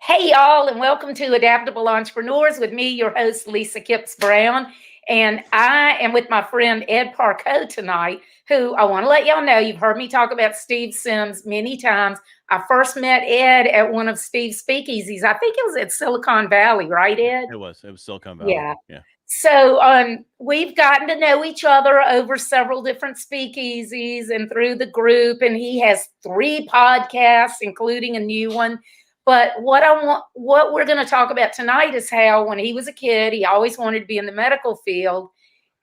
Hey, y'all, and welcome to Adaptable Entrepreneurs with me, your host, Lisa Kipps-Brown. And I am with my friend Ed Parcaut tonight, who I want to let y'all know you've heard me talk about Steve Sims many times. I first met Ed at one of Steve's speakeasies. I think it was at Silicon Valley, right, Ed? It was Silicon Valley. Yeah. Yeah. So we've gotten to know each other over several different speakeasies and through the group. And he has 3 podcasts, including a new one. But what we're going to talk about tonight is how when he was a kid, he always wanted to be in the medical field.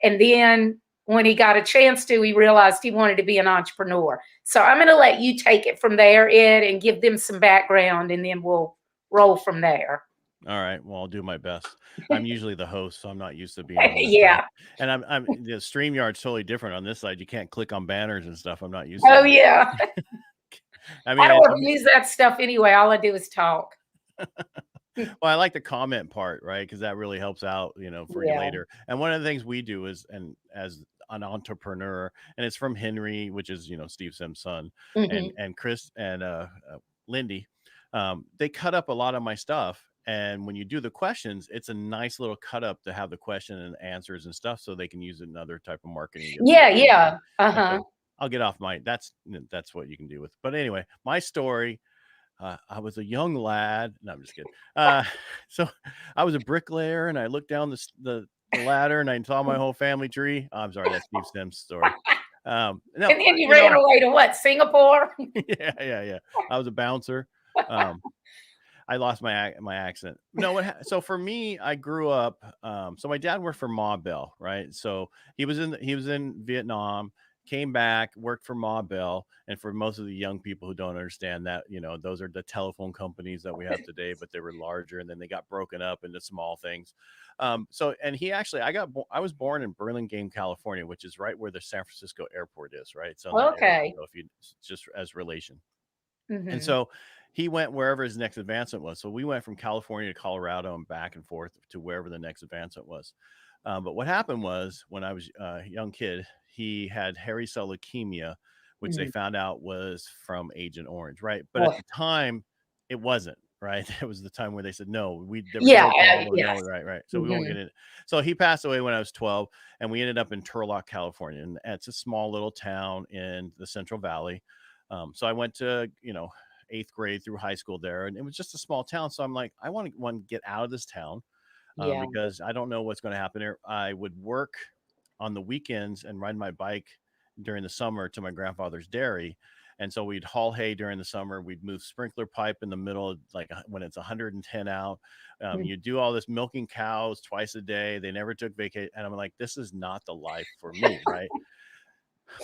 And then when he got a chance to, he realized he wanted to be an entrepreneur. So I'm going to let you take it from there, Ed, and give them some background, and then we'll roll from there. All right. Well, I'll do my best. I'm usually the host, so I'm not used to being on this side. Yeah. And I'm the StreamYard's totally different on this side. You can't click on banners and stuff. I'm not used to Oh, that. yeah. I I mean, don't use that stuff anyway. All I do is talk. well, I like the comment part, right? Because that really helps out, for you Yeah. later. And one of the things we do is, and as an entrepreneur, and it's from Henry, which is Steve Sims' son, and Hmm. Chris and Lindy. They cut up a lot of my stuff. And when you do the questions, it's a nice little cut up to have the question and answers and stuff, so they can use it in other type of marketing Yeah, different ways. yeah. And Uh-huh. so I'll get off my. That's what you can do with. But anyway, my story. I was a young lad. No, I'm just kidding. So I was a bricklayer, and I looked down the ladder, and I saw my whole family tree. Oh, I'm sorry, that's Steve Sims' story. No, And then you ran away to what, Singapore? yeah. I was a bouncer. Um, I lost my accent. No, so for me, I grew up. So my dad worked for Ma Bell, right? So he was in Vietnam, came back, worked for Ma Bell, and for most of the young people who don't understand that, those are the telephone companies that we have today, but they were larger, and then they got broken up into small things. So and he actually, I was born in Burlingame, California, which is right where the San Francisco airport is, right? So in that area. Okay. So if you just as relation. And Hmm. so he went wherever his next advancement was. So we went from California to Colorado and back and forth to wherever the next advancement was. But what happened was when I was a young kid, he had hairy cell leukemia, which they Hmm. found out was from Agent Orange, right? But at Oh, the time, it wasn't, right? It was the time where they said, no, there was yeah. no problem. No, Yes. right. So we won't Hmm. get it. So he passed away when I was 12, and we ended up in Turlock, California. And it's a small little town in the Central Valley. So I went to, 8th grade through high school there, and it was just a small town. So I'm like, I want to get out of this town, Yeah. because I don't know what's going to happen here. I would work on the weekends and ride my bike during the summer to my grandfather's dairy. And so we'd haul hay during the summer. We'd move sprinkler pipe in the middle, like when it's 110 out. Mm. You do all this milking cows twice a day. They never took vacation. And I'm like, this is not the life for me, right?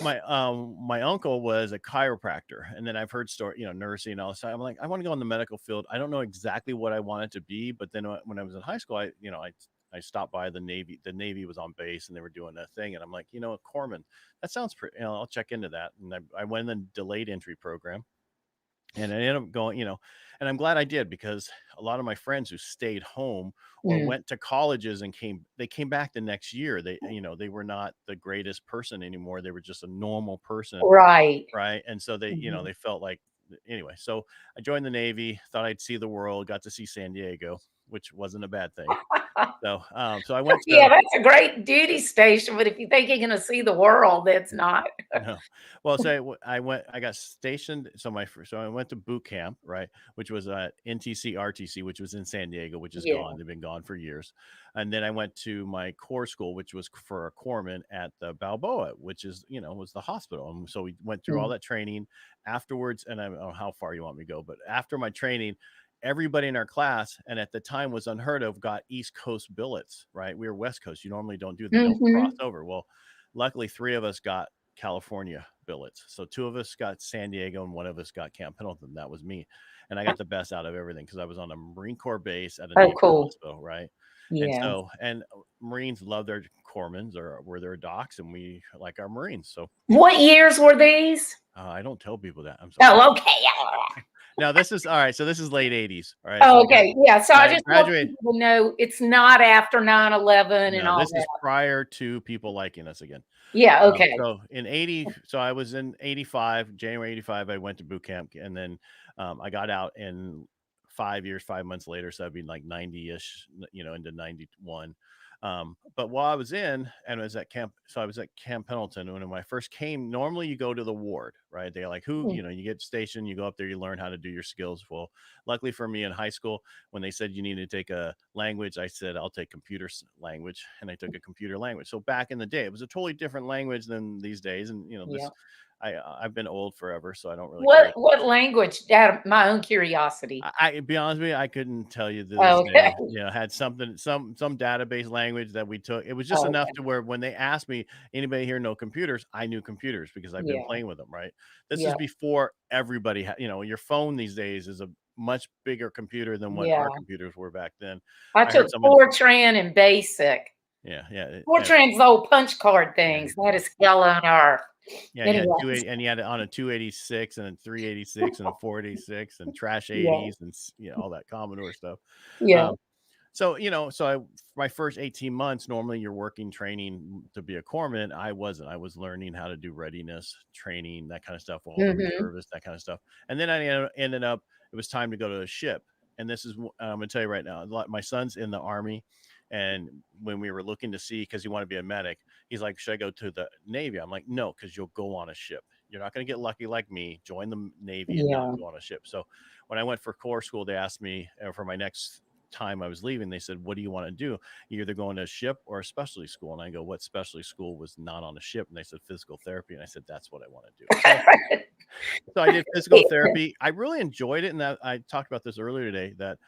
My uncle was a chiropractor, and then I've heard story, nursing and all this. I'm like, I want to go in the medical field. I don't know exactly what I want it to be, but then when I was in high school, I stopped by the Navy. The Navy was on base, and they were doing a thing, and I'm like, corpsman, that sounds pretty. I'll check into that. And I went in the delayed entry program, and I ended up going, and I'm glad I did, because a lot of my friends who stayed home or Mm. went to colleges and they came back the next year. They were not the greatest person anymore. They were just a normal person, Right. right? And so Hmm. they felt like, anyway. So I joined the Navy, thought I'd see the world, got to see San Diego, which wasn't a bad thing. So I went Yeah, to. that's a great duty station, but if you think you're going to see the world, that's not. No. Well, so I got stationed. So I went to boot camp, right? Which was at NTC RTC, which was in San Diego, which is Yeah. gone. They've been gone for years. And then I went to my corps school, which was for a corpsman at the Balboa, which is, was the hospital. And so we went through all Mm. that training afterwards. And I don't know how far you want me to go, but after my training, everybody in our class, and at the time was unheard of, got East Coast billets, right? We were West Coast. You normally don't do that. They don't cross Hmm. over. Well, luckily 3 of us got California billets. So 2 of us got San Diego, and 1 of us got Camp Pendleton. That was me. And I got the best out of everything because I was on a Marine Corps base at a Oh, Navy cool. hospital, right? And Yeah. so, and Marines love their corpsmen, or were their docs, and we like our Marines. So What years were these? I don't tell people that. I'm sorry. Oh, okay. Now this is all right. So this is late 80s. All right. So Oh, okay. Yeah. So I I just want graduated. people to know it's not after 9/11 and No, all this is that. prior to people liking us again. Yeah. Okay. So in 80, so I was in 85, January 85, I went to boot camp, and then I got out in 5 years, 5 months later. So I'd be like 90-ish, into 91. But while I was in and I was at camp, so I was at Camp Pendleton. When I first came, normally you go to the ward, right? They're like, you get stationed, you go up there, you learn how to do your skills. Well, luckily for me in high school, when they said you need to take a language, I said, I'll take computer language. And I took a computer language. So back in the day, it was a totally different language than these days. And, Yeah. I've been old forever, so I don't really care. What language? Out of my own curiosity. I be honest with you, I couldn't tell you to this Okay. day. Had something, some database language that we took. It was just enough to where when they asked me, anybody here know computers, I knew computers because I've been Yeah. playing with them. Right. This Yeah. is before everybody had. Your phone these days is a much bigger computer than what Yeah. our computers were back then. I took Fortran and Basic. Yeah. Fortran's the old punch card things. That is hell on earth. Yeah, Anyway. and you had it on a 286 and a 386 and a 486 and trash 80s Yeah. and all that Commodore stuff. Yeah. So my first 18 months, normally you're working training to be a corpsman. I wasn't. I was learning how to do readiness training, that kind of stuff, all the reservists, that kind of stuff. And then I ended up, it was time to go to a ship. And this is, I'm going to tell you right now, my son's in the Army. And when we were looking to see, because he wanted to be a medic, he's like, should I go to the Navy? I'm like, no, because you'll go on a ship. You're not going to get lucky like me. Join the Navy and not go on a ship. So when I went for Corps school, they asked me for my next time I was leaving, they said, what do you want to do? You're either going to a ship or a specialty school. And I go, what specialty school was not on a ship? And they said physical therapy. And I said, that's what I want to do. So I did physical therapy. I really enjoyed it. And I talked about this earlier today, that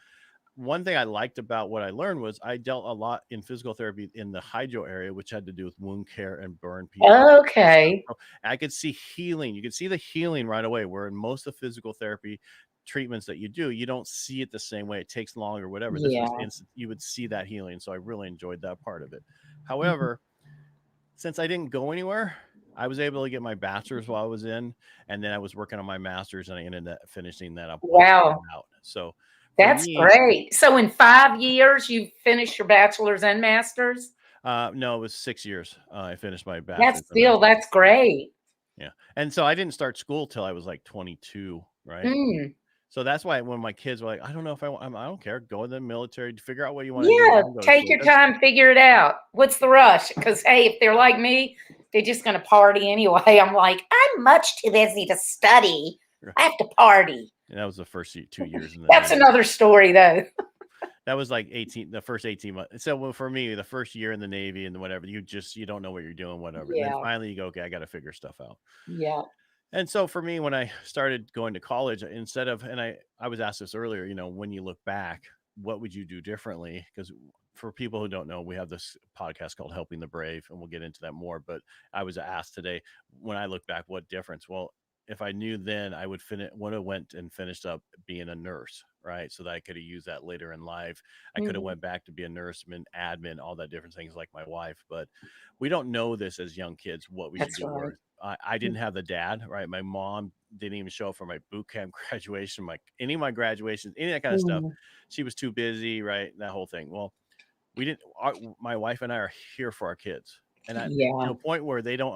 one thing I liked about what I learned was I dealt a lot in physical therapy in the hydro area, which had to do with wound care and burn people. Okay. So I could see healing. You could see the healing right away, where in most of physical therapy treatments that you do, you don't see it the same way. It takes longer, whatever. This was instant. You would see that healing. So I really enjoyed that part of it. However, since I didn't go anywhere, I was able to get my bachelor's while I was in, and then I was working on my master's, and I ended up finishing that up. Wow. So that's great. So in 5 years, you finished your bachelor's and master's? No, it was 6 years. I finished my bachelor's. That's great. Yeah. And so I didn't start school till I was like 22, right? So that's why when my kids were like, I don't know if I don't care, go in the military, figure out what you want to do. Yeah, take your time, figure it out. What's the rush? Because, hey, if they're like me, they're just going to party anyway. I'm like, I'm much too busy to study. I have to party. And that was the first 2 years. That's another story, though. That was like the first 18 months. So for me, the first year in the Navy and whatever, you don't know what you're doing, whatever. And then finally you go, okay, I got to figure stuff out. Yeah. And so for me, when I started going to college, instead of, and I was asked this earlier, when you look back, what would you do differently? Because for people who don't know, we have this podcast called Helping the Brave, and we'll get into that more. But I was asked today, when I look back, what difference? Well, if I knew then, I would have went and finished up being a nurse, right? So that I could have used that later in life. I could have went back to be a nurseman, admin, all that different things like my wife. But we don't know this as young kids, what we should do. Right. I didn't have the dad, right? My mom didn't even show up for my boot camp graduation, any of my graduations, any of that kind of stuff. She was too busy, right? That whole thing. Well, we didn't. My wife and I are here for our kids, and to a point where they don't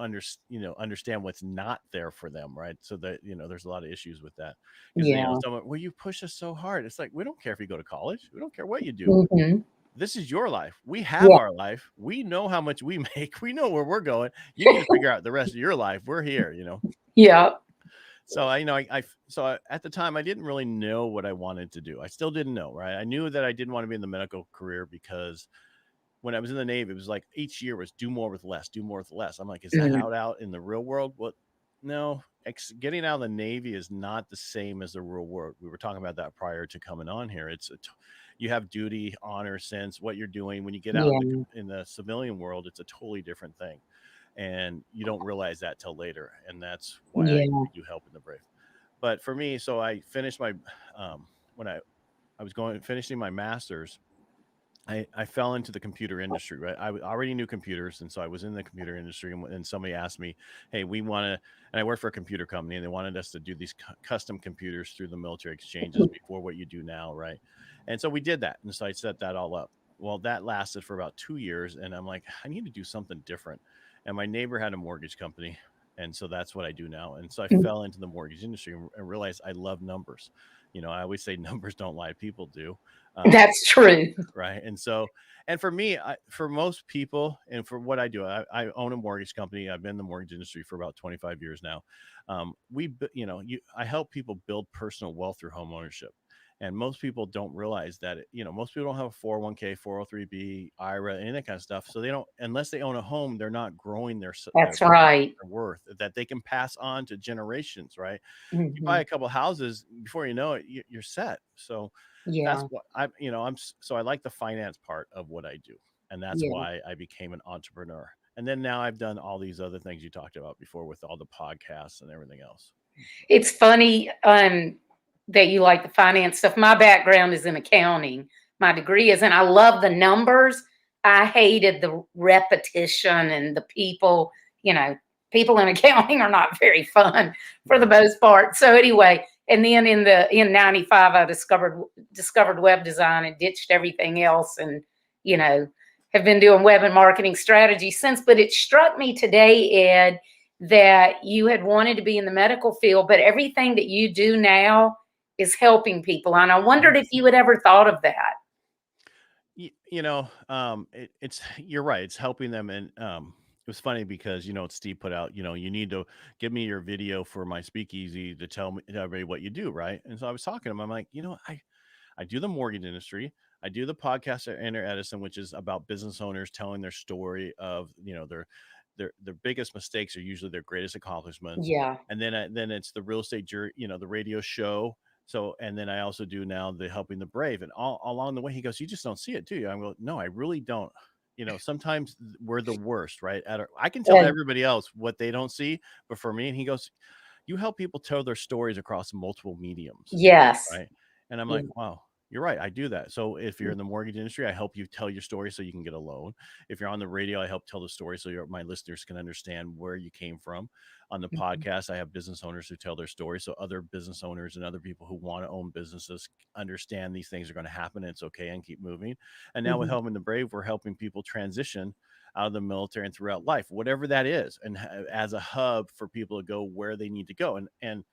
understand what's not there for them, right? So that there's a lot of issues with that. Someone, well, you push us so hard. It's like, we don't care if you go to college. We don't care what you do. This is your life. We have our life. We know how much we make. We know where we're going. You need to figure out the rest of your life. We're here, Yeah. So so at the time I didn't really know what I wanted to do. I still didn't know, right? I knew that I didn't want to be in the medical career, because when I was in the Navy, it was like each year was do more with less, do more with less. I'm like, is that out in the real world? Well, no, getting out of the Navy is not the same as the real world. We were talking about that prior to coming on here. You have duty, honor, sense, what you're doing. When you get out in the civilian world, it's a totally different thing. And you don't realize that till later. And that's why I do Help in the Brave. But for me, so I finished my, when I was finishing my master's, I fell into the computer industry, right? I already knew computers. And so I was in the computer industry, and somebody asked me, hey, we want to, and I worked for a computer company, and they wanted us to do these custom computers through the military exchanges before what you do now, right? And so we did that. And so I set that all up. Well, that lasted for about 2 years. And I'm like, I need to do something different. And my neighbor had a mortgage company. And so that's what I do now. And so I fell into the mortgage industry and realized I love numbers. I always say numbers don't lie, people do. That's true. Right. And so, and for me, for most people, and for what I do, I own a mortgage company. I've been in the mortgage industry for about 25 years now. I help people build personal wealth through home ownership. And most people don't realize that, most people don't have a 401k, 403b, IRA, any of that kind of stuff. So they don't, unless they own a home, they're not growing That's right. their worth that they can pass on to generations. Right. You buy Hmm. a couple houses, before you know it, you're set. So that's Yeah. what so I like the finance part of what I do. And that's Yeah. why I became an entrepreneur. And then now I've done all these other things you talked about before with all the podcasts and everything else. It's funny that you like the finance stuff. My background is in accounting. My degree is, and I love the numbers. I hated the repetition and the people, you know, people in accounting are not very fun for the Right. most part. So anyway, and then in 95 I discovered web design and ditched everything else, and you know, have been doing web and marketing strategy since. But it struck me today, Ed, that you had wanted to be in the medical field, but everything that you do now is helping people. And I Mhm. wondered if you had ever thought of that. It's you're right. It's helping them. And it was funny because, Steve put out, you need to give me your video for my speakeasy to tell everybody what you do. Right. And so I was talking to him. I'm like, I do the mortgage industry. I do the podcast at Enter Edison, which is about business owners telling their story of, their biggest mistakes are usually their greatest accomplishments. Yeah. And then it's the real estate jury, the radio show. So, and then I also do now the helping the brave. And all along the way, he goes, "You just don't see it, do you?" I'm going, "No, I really don't." Sometimes we're the worst, right? I can tell Uh, everybody else what they don't see, but for me, and he goes, "You help people tell their stories across multiple mediums." yes. Right. And I'm Yeah. like, wow, you're right. I do that. So if you're in the mortgage industry, I help you tell your story so you can get a loan. If you're on the radio, I help tell the story so my listeners can understand where you came from. On the Mhm. podcast, I have business owners who tell their story so other business owners and other people who want to own businesses understand these things are going to happen and it's okay and keep moving. And now with Mhm. Helping the Brave, we're helping people transition out of the military and throughout life, whatever that is, and as a hub for people to go where they need to go. And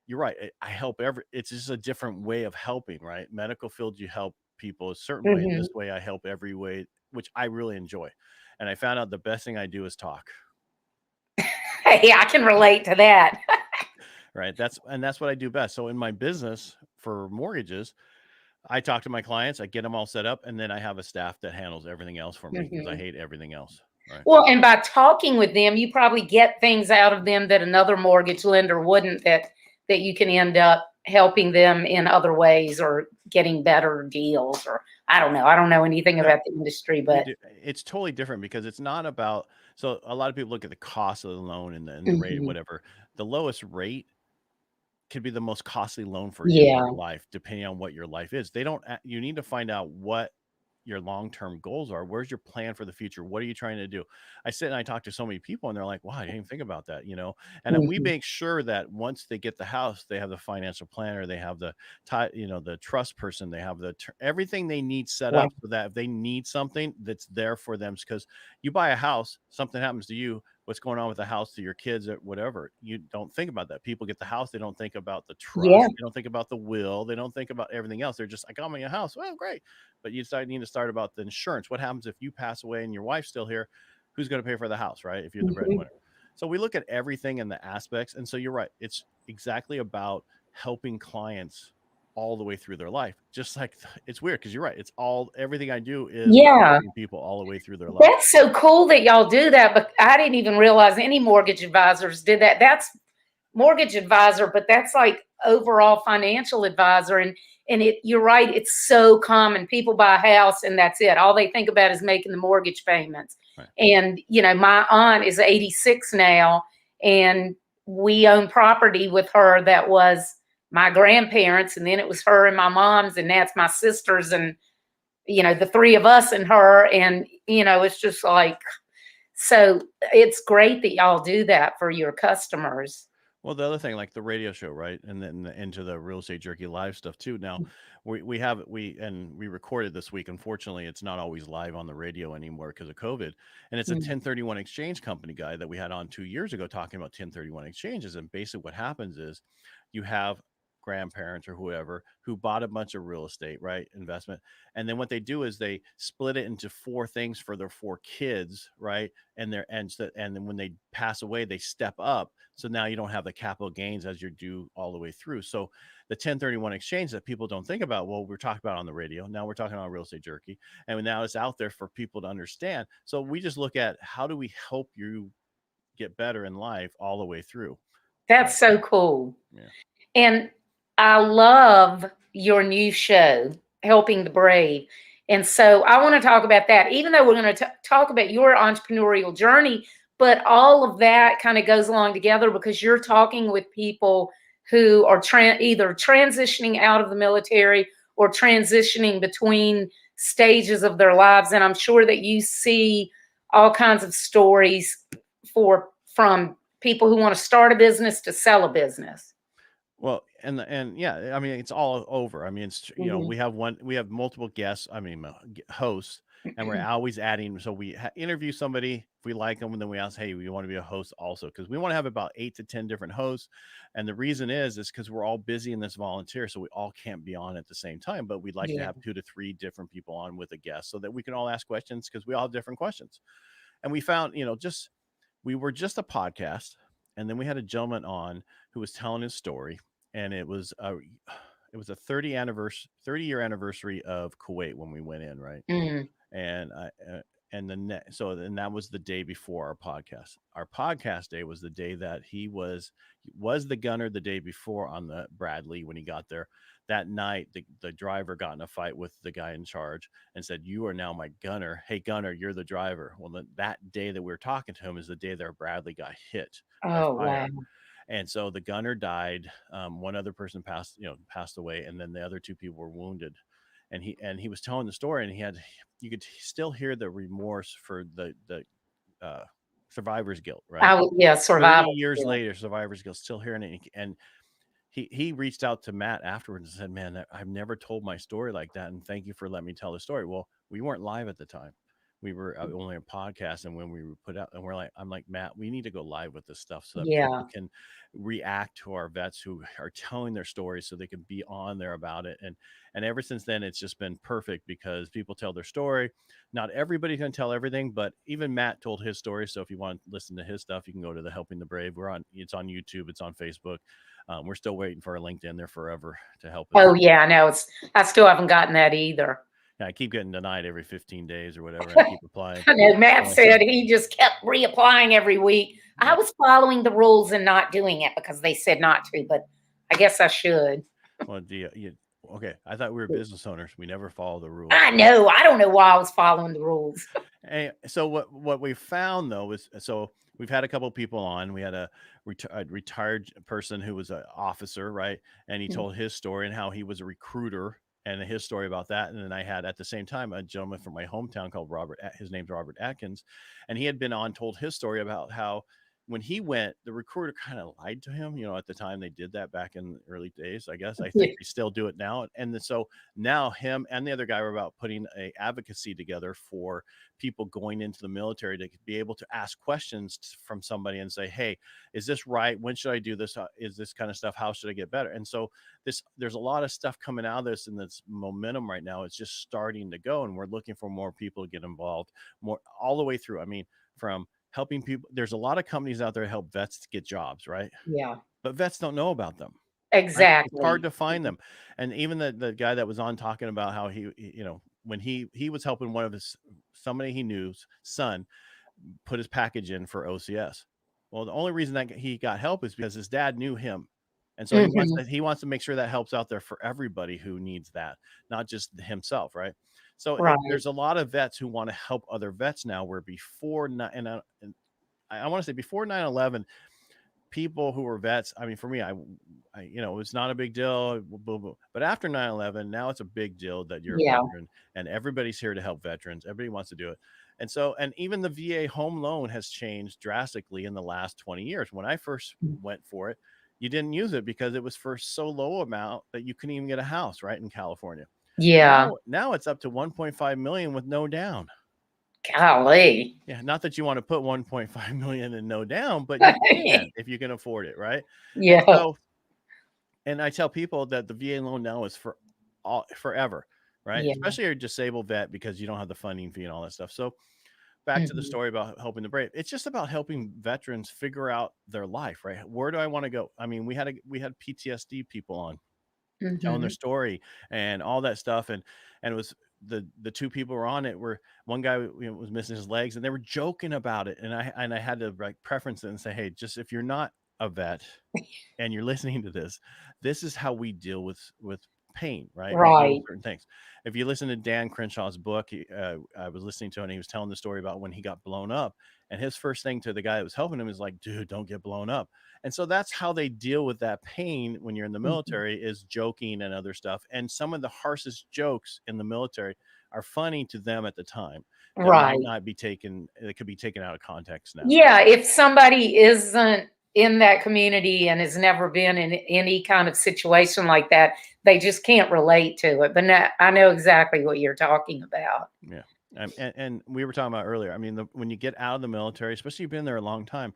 you're right. I help it's just a different way of helping, right? Medical field, you help people a certain way. This Mhm. way, I help every way, which I really enjoy. And I found out the best thing I do is talk, Hey, I can relate to that. right? That's what I do best. So in my business for mortgages, I talk to my clients, I get them all set up, and then I have a staff that handles everything else for me because I Mhm. hate everything else. Right. Well, and by talking with them, you probably get things out of them that another mortgage lender wouldn't, that you can end up helping them in other ways or getting better deals, or I don't know. I don't know anything No, about the industry, you but do. It's totally different because it's not about. So a lot of people look at the cost of the loan and the rate, mhm. whatever. The lowest rate could be the most costly loan for you in Yeah. your life, depending on what your life is. They don't, you need to find out what your long-term goals are. Where's your plan for the future? What are you trying to do? I sit and I talk to so many people and they're like, wow, I didn't even think about that. And we Mhm. make sure that once they get the house, they have the financial planner, they have the trust person, they have everything they need set Wow. up so that if they need something that's there for them. Because you buy a house, something happens to you, what's going on with the house to your kids or whatever. You don't think about that. People get the house, they don't think about the Yeah. trust, they don't think about the will, they don't think about everything else. They're just, I got me a house. Well, great. But need to start about the insurance. What happens if you pass away and your wife's still here? Who's going to pay for the house, right? If you're the Mhm. breadwinner. So we look at everything in the aspects. And so you're right. It's exactly about helping clients all the way through their life. Just like it's weird because you're right. It's everything I do is about Yeah. helping people all the way through their life. That's so cool that y'all do that, but I didn't even realize any mortgage advisors did that. That's mortgage advisor, but that's like overall financial advisor. And you're right, it's so common. People buy a house and that's it. All they think about is making the mortgage payments. Right. And my aunt is 86 now, and we own property with her that was my grandparents, and then it was her and my mom's, and that's my sisters, and the three of us and her. And it's just like, so it's great that y'all do that for your customers. Well, the other thing, like the radio show, right, and then into the real estate jerky live stuff too. Now, we recorded this week. Unfortunately, it's not always live on the radio anymore because of COVID. And it's a Mm. 1031 exchange company guy that we had on 2 years ago talking about 1031 exchanges. And basically, what happens is you have grandparents or whoever who bought a bunch of real estate, right? Investment. And then what they do is they split it into 4 things for their 4 kids, right? And then when they pass away, they step up. So now you don't have the capital gains as you do all the way through. So the 1031 exchange that people don't think about, well, we're talking about on the radio. Now we're talking on Real Estate Jerky. And now it's out there for people to understand. So we just look at how do we help you get better in life all the way through. That's so cool. Yeah. And I love your new show, Helping the Brave. And so I want to talk about that, even though we're going to talk about your entrepreneurial journey, but all of that kind of goes along together because you're talking with people who are either transitioning out of the military or transitioning between stages of their lives. And I'm sure that you see all kinds of stories from people who want to start a business to sell a business. Well, and yeah, I mean, it's all over. I mean, it's, you know, we have multiple guests, hosts, and we're always adding. So we interview somebody if we like them, and then we ask, hey, we want to be a host also, because we want to have about 8 to 10 different hosts. And the reason is because we're all busy in this volunteer, so we all can't be on at the same time. But we'd like to have 2 to 3 different people on with a guest so that we can all ask questions, because we all have different questions. And we found, you know, we were just a podcast, and then we had a gentleman on who was telling his story. And it was a 30-year anniversary of Kuwait when we went in, right? And then that was the day before our podcast. Our podcast day was the day that he was the gunner the day before on the Bradley when he got there. That night, the driver got in a fight with the guy in charge and said, "You are now my gunner. Hey, gunner, you're the driver." Well, that day that we were talking to him is the day that our Bradley got hit by fire. Wow. And so the gunner died. One other person passed away, and then the other 2 people were wounded. And he was telling the story, and you could still hear the remorse for the survivor's guilt, right? Survival. 30 years later, survivor's guilt, still hearing it. And he reached out to Matt afterwards and said, "Man, I've never told my story like that, and thank you for letting me tell the story." Well, we weren't live at the time. We were only a podcast, and when we were put out, and I'm like, Matt, we need to go live with this stuff so that people can react to our vets who are telling their stories, so they can be on there about it. And ever since then, it's just been perfect because people tell their story. Not everybody can tell everything, but even Matt told his story. So if you want to listen to his stuff, you can go to the Helping the Brave. It's on YouTube, it's on Facebook. We're still waiting for our LinkedIn there forever to help us. Oh yeah, I know. I still haven't gotten that either. I keep getting denied every 15 days or whatever. I keep applying. I know Matt said he just kept reapplying every week. I was following the rules and not doing it because they said not to, but I guess I should. Well, okay. I thought we were business owners. We never follow the rules. I know. I don't know why I was following the rules. So what we found though is, so we've had a couple of people on. We had a retired person who was an officer, right? And he told his story and how he was a recruiter, and his story about that. And then I had at the same time a gentleman from my hometown called Robert. His name's Robert Atkins, and he had been on, told his story about how when he went, the recruiter kind of lied to him. You know, at the time they did that back in the early days, I guess. I think they still do it now. And so now him and the other guy were about putting a advocacy together for people going into the military to be able to ask questions from somebody and say, "Hey, is this right? When should I do this? Is this kind of stuff? How should I get better?" And so there's a lot of stuff coming out of this, and this momentum right now. It's just starting to go, and we're looking for more people to get involved, more all the way through. I mean, from helping people. There's a lot of companies out there to help vets get jobs, right? Yeah. But vets don't know about them. Exactly. Right? It's hard to find them. And even the guy that was on talking about how he when he was helping somebody he knew's son put his package in for OCS. Well, the only reason that he got help is because his dad knew him. And so he wants to make sure that helps out there for everybody who needs that, not just himself, right? So there's a lot of vets who want to help other vets now, where before, and I want to say before 9/11, people who were vets, I mean, for me, I it's not a big deal, but after 9/11, now it's a big deal that you're a veteran, and everybody's here to help veterans. Everybody wants to do it. And even the VA home loan has changed drastically in the last 20 years. When I first went for it, you didn't use it because it was for so low amount that you couldn't even get a house, right, in California. Yeah. Now it's up to 1.5 million with no down. Golly. Yeah, not that you want to put 1.5 million and no down, but you can if you can afford it, right? Yeah. So And I tell people that the VA loan now is for forever, right? Yeah. Especially a disabled vet, because you don't have the funding fee and all that stuff. So back to the Mhm. story about helping the brave. It's just about helping veterans figure out their life, right? Where do I want to go? I mean, we had PTSD people on telling their Mhm. story and all that stuff, and it was the two people were on it were, one guy, was missing his legs, and they were joking about it, and I had to like preference it and say, hey, just if you're not a vet and you're listening to this is how we deal with pain, right? We deal with Right. certain things. If you listen to Dan Crenshaw's book, I was listening to it, and he was telling the story about when he got blown up, and his first thing to the guy that was helping him is like, dude, don't get blown up. And so that's how they deal with that pain when you're in the Mhm. military, is joking and other stuff. And some of the harshest jokes in the military are funny to them at the time, that might Right. not be taken, it could be taken out of context now. Yeah, if somebody isn't in that community and has never been in any kind of situation like that, they just can't relate to it. But now, I know exactly what you're talking about. Yeah. And we were talking about earlier. I mean, when you get out of the military, especially you've been there a long time,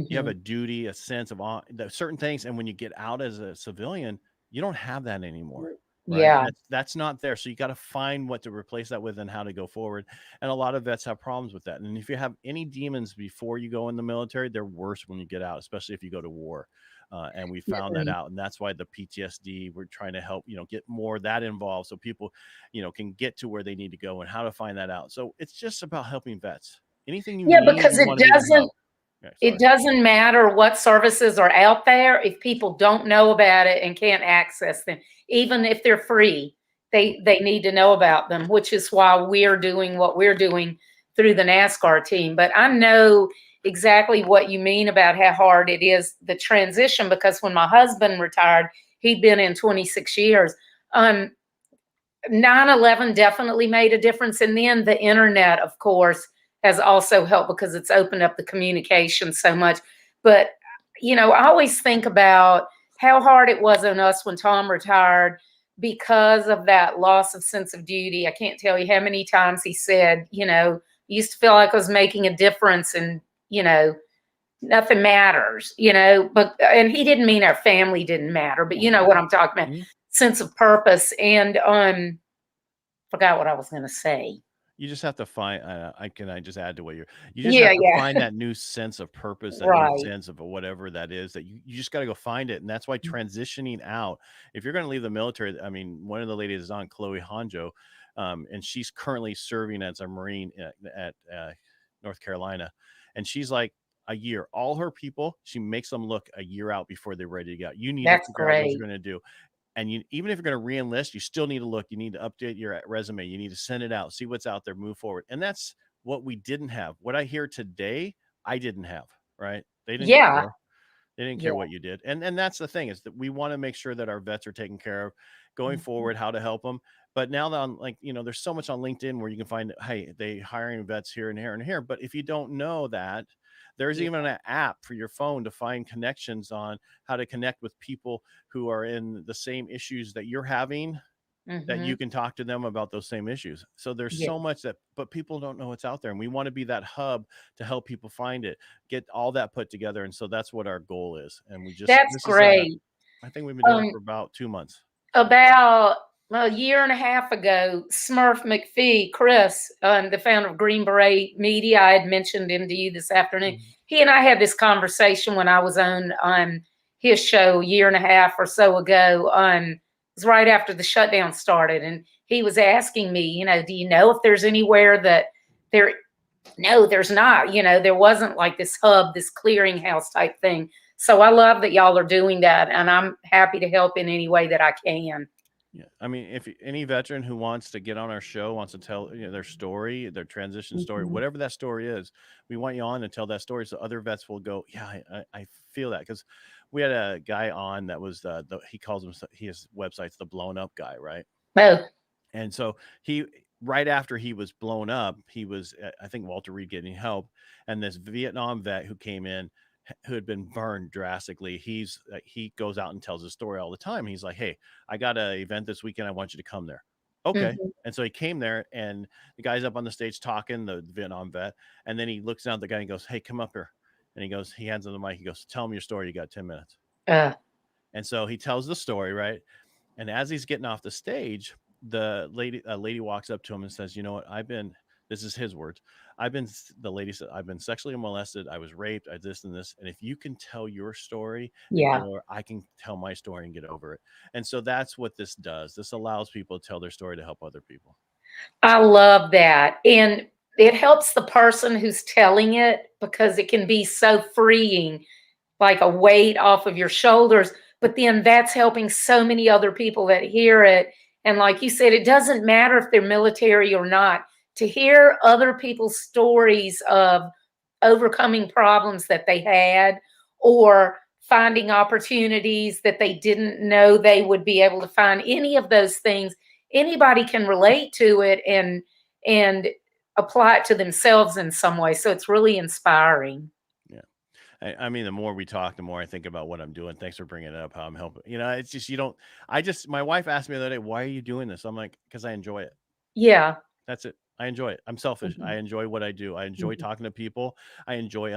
you have a Mhm. duty, a sense of certain things. And when you get out as a civilian, you don't have that anymore, right? Yeah. That's not there. So you got to find what to replace that with and how to go forward. And a lot of vets have problems with that. And if you have any demons before you go in the military, they're worse when you get out, especially if you go to war. And we found that Definitely. out, and that's why the PTSD, we're trying to help, get more of that involved, so people, can get to where they need to go and how to find that out. So it's just about helping vets. Anything you Yeah, need, because we want to be there to help. Yeah, it sorry. doesn't matter what services are out there if people don't know about it and can't access them, even if they're free. They need to know about them, which is why we're doing what we're doing through the NASCAR team. But I know exactly what you mean about how hard it is, the transition, because when my husband retired, he'd been in 26 years. Um, 9/11 definitely made a difference. And then the internet, of course, has also helped because it's opened up the communication so much. But, I always think about how hard it was on us when Tom retired because of that loss of sense of duty. I can't tell you how many times he said, used to feel like I was making a difference and, nothing matters, and he didn't mean our family didn't matter, but you know what I'm talking about, Mhm. sense of purpose. And forgot what I was going to say. You just have to find. I just add to what you just Yeah, have to yeah. find that new sense of purpose, that new Right. sense of whatever that is, that you just got to go find it. And that's why transitioning out, if you're going to leave the military, I mean, one of the ladies is on, Chloe Honjo, and she's currently serving as a Marine at North Carolina. And she's like, a year, all her people, she makes them look a year out before they're ready to go. You need to That's figure out what you're great. going to do. And even if you're going to re-enlist, you still need to look, you need to update your resume, you need to send it out, see what's out there, move forward. And that's what we didn't have. What I hear today, I didn't have, right? They didn't Yeah. care. They didn't care Yeah. what you did. And that's the thing, is that we want to make sure that our vets are taken care of going Mhm. forward, how to help them. But now that on, like, there's so much on LinkedIn where you can find, hey, they hiring vets here and here and here. But if you don't know that, there's Yeah. even an app for your phone to find connections on how to connect with people who are in the same issues that you're having, that you Mhm. can talk to them about those same issues. So there's Yeah. so much that, but people don't know what's out there. And we want to be that hub to help people find it, get all that put together. And so that's what our goal is. And That's this is, great. I think we've been doing it Um, for about 2 months. So, about a year and a half ago, Smurf McPhee, Chris, the founder of Green Beret Media, I had mentioned him to you this afternoon. mhm. He and I had this conversation when I was on his show a year and a half or so ago. It was right after the shutdown started, and he was asking me, do you know if there's anywhere that there? No, there's not. There wasn't like this hub, this clearinghouse type thing. So I love that y'all are doing that, and I'm happy to help in any way that I can. Yeah, I mean, if any veteran who wants to get on our show, wants to tell, their story, their transition story, Mhm. whatever that story is, we want you on to tell that story, so other vets will go, yeah, I feel that. Because we had a guy on that was he calls himself, his website's the blown up guy, right? Oh, And so he, right after he was blown up, he was I think Walter Reed getting help, and this Vietnam vet who came in, who had been burned drastically. He goes out and tells his story all the time. He's like, "Hey, I got an event this weekend. I want you to come there." Okay. mhm. And so he came there, and the guy's up on the stage talking, the Vietnam vet, and then he looks down at the guy and goes, "Hey, come up here." And he hands him the mic. He goes, "Tell him your story. You got 10 minutes." Uh, And so he tells the story, right? And as he's getting off the stage, a lady walks up to him and says, "You know what? This is his words. The lady said, I've been sexually molested. I was raped. I this and this. And if you can tell your story and get Yeah. over, I can tell my story and get over it." And so that's what this does. This allows people to tell their story to help other people. I love that. And it helps the person who's telling it because it can be so freeing, like a weight off of your shoulders. But then that's helping so many other people that hear it. And like you said, it doesn't matter if they're military or not, to hear other people's stories of overcoming problems that they had or finding opportunities that they didn't know they would be able to find. Any of those things, anybody can relate to it and apply it to themselves in some way. So it's really inspiring. Yeah. I mean, the more we talk, the more I think about what I'm doing. Thanks for bringing it up, how I'm helping. It's just, my wife asked me the other day, "Why are you doing this?" I'm like, "Because I enjoy it." Yeah. That's it. I enjoy it. I'm selfish. I Mhm. enjoy what I do. I enjoy Mhm. talking to people. I enjoy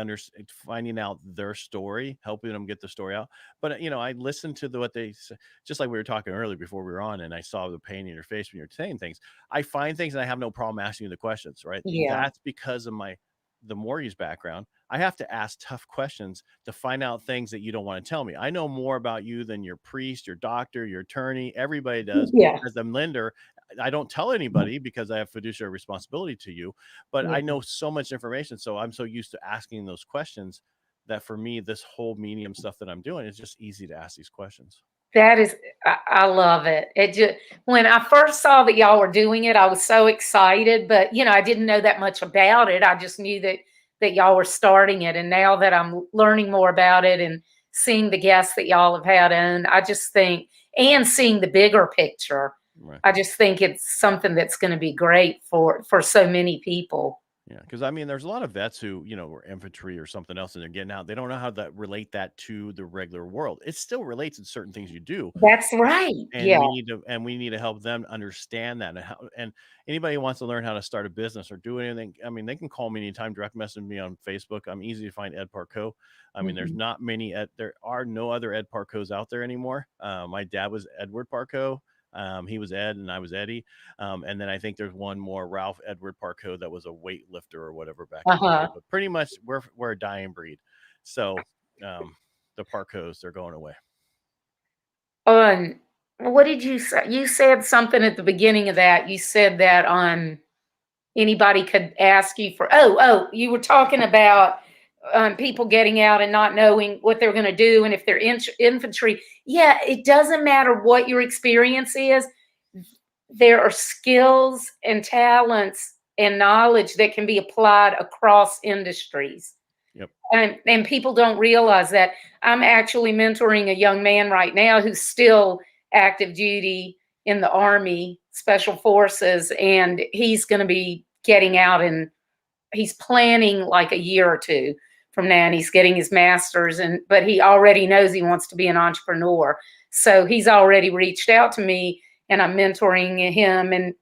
finding out their story, helping them get the story out. But I listen to what they say, just like we were talking earlier before we were on, and I saw the pain in your face when you're saying things. I find things, and I have no problem asking you the questions. Right? Yeah. That's because of the mortgage background. I have to ask tough questions to find out things that you don't want to tell me. I know more about you than your priest, your doctor, your attorney. Everybody does. Yeah. As a lender, I don't tell anybody because I have fiduciary responsibility to you, but I Yeah. know so much information. So I'm so used to asking those questions that for me, this whole medium stuff that I'm doing is just easy to ask these questions. That is, I love it. It just, when I first saw that y'all were doing it, I was so excited, but I didn't know that much about it. I just knew that y'all were starting it. And now that I'm learning more about it and seeing the guests that y'all have had in, I just think, and seeing the bigger picture, Right. I just think it's something that's going to be great for so many people. Yeah, because I mean, there's a lot of vets who, were infantry or something else, and they're getting out. They don't know how to relate that to the regular world. It still relates in certain things you do, That's right. and Yeah. we need to help them understand that. And anybody who wants to learn how to start a business or do anything, I mean, they can call me anytime, direct message me on Facebook. I'm easy to find, Ed Parcaut. I mean, Mhm. there are no other Ed Parcauts out there anymore. My dad was Edward Parcaut. He was Ed and I was Eddie. And then I think there's one more, Ralph Edward Parcaut, that was a weightlifter or whatever back in the day. Uh-huh. But pretty much we're a dying breed. So the Parcauts, they're going away. On what did you say? You said something at the beginning of that. You said that on anybody could ask you for. You were talking about people getting out and not knowing what they're going to do, and if they're infantry. Yeah, it doesn't matter what your experience is. There are skills and talents and knowledge that can be applied across industries. Yep. And people don't realize that. I'm actually mentoring a young man right now who's still active duty in the Army Special Forces, and he's going to be getting out, and he's planning like a year or two from now, and he's getting his master's, but he already knows he wants to be an entrepreneur. So he's already reached out to me, and I'm mentoring him and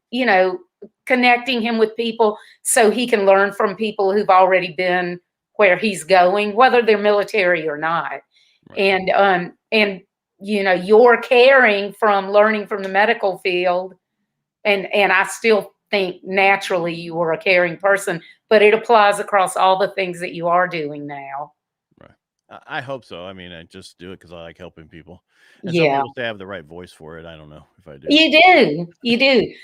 connecting him with people so he can learn from people who've already been where he's going, whether they're military or not. Right. And you're caring from learning from the medical field, and I still think naturally you are a caring person, but it applies across all the things that you are doing now. Right. I hope so. I mean, I just do it because I like helping people. And some Yeah. people say I have the right voice for it. I don't know if I do. You do. You do.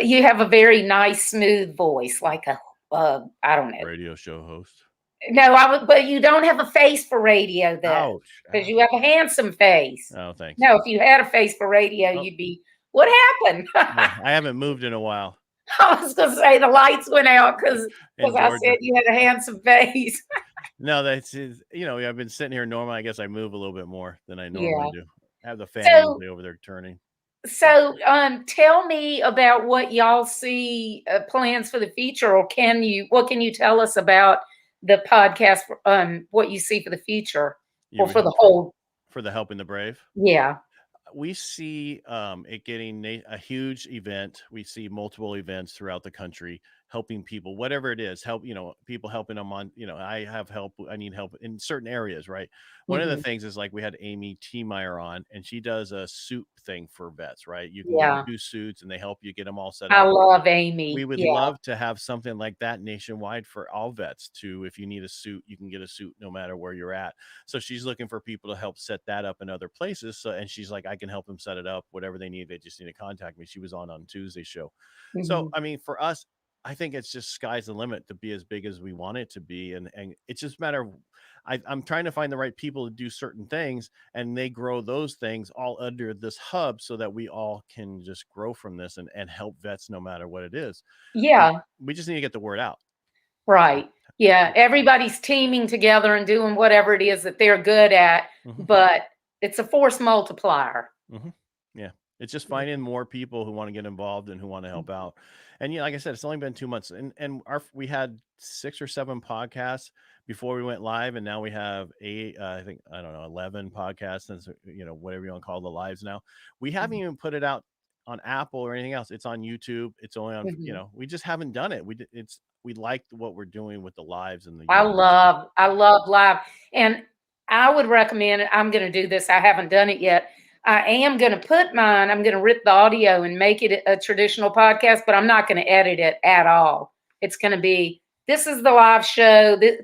You have a very nice, smooth voice, like I don't know. Radio show host. No, but you don't have a face for radio, though, Ouch. because you have a handsome face. Oh, thanks. No, if you had a face for radio, Oh, you'd be. What happened? yeah. I haven't moved in a while I was going to say the lights went out because in I Georgia. said you had a handsome face. No, I've been sitting here normal. I guess I move a little bit more than I normally Yeah. do. I have the fan So, usually over there turning. tell me about what y'all see plans for the future, or what can you tell us about the podcast? What you see for the future, You or mean for the whole? for the Helping the Brave? Yeah. We see it getting a huge event. We see multiple events throughout the country helping people, whatever it is, help, people helping them on, I have help, I need help in certain areas, right? One of the Mhm. things is like we had Amy T. Meyer on, and she does a suit thing for vets, right? You can get them Yeah. 2 suits and they help you get them all set I up. love We Amy. would Yeah. love to have something like that nationwide for all vets too. If you need a suit, you can get a suit no matter where you're at. So she's looking for people to help set that up in other places. So, and she's like, I can help them set it up, whatever they need. They just need to contact me. She was on Tuesday's show. So, Mhm. I mean, for us, I think it's just sky's the limit to be as big as we want it to be. And it's just a matter of, I'm trying to find the right people to do certain things, and they grow those things all under this hub so that we all can just grow from this and help vets no matter what it is. We, Yeah. we just need to get the word out. Right. Yeah. Everybody's teaming together and doing whatever it is that they're good at, Hmm. but it's a force multiplier. Hmm. Yeah. It's just finding more people who want to get involved and who want to help out. And like I said, it's only been 2 months, and we had 6 or 7 podcasts before we went live, and now we have 8. I think, I don't know, 11 podcasts, since whatever you want to call the lives now. We haven't Mhm. even put it out on Apple or anything else. It's on YouTube. It's only on, Mhm. we just haven't done it. We like what we're doing with the lives and the I YouTube stuff. love I love live, and I would recommend I'm gonna do this, I haven't done it yet. I am gonna put mine I'm gonna rip the audio and make it a traditional podcast, but I'm not gonna edit it at all. It's gonna be, this is the live show, that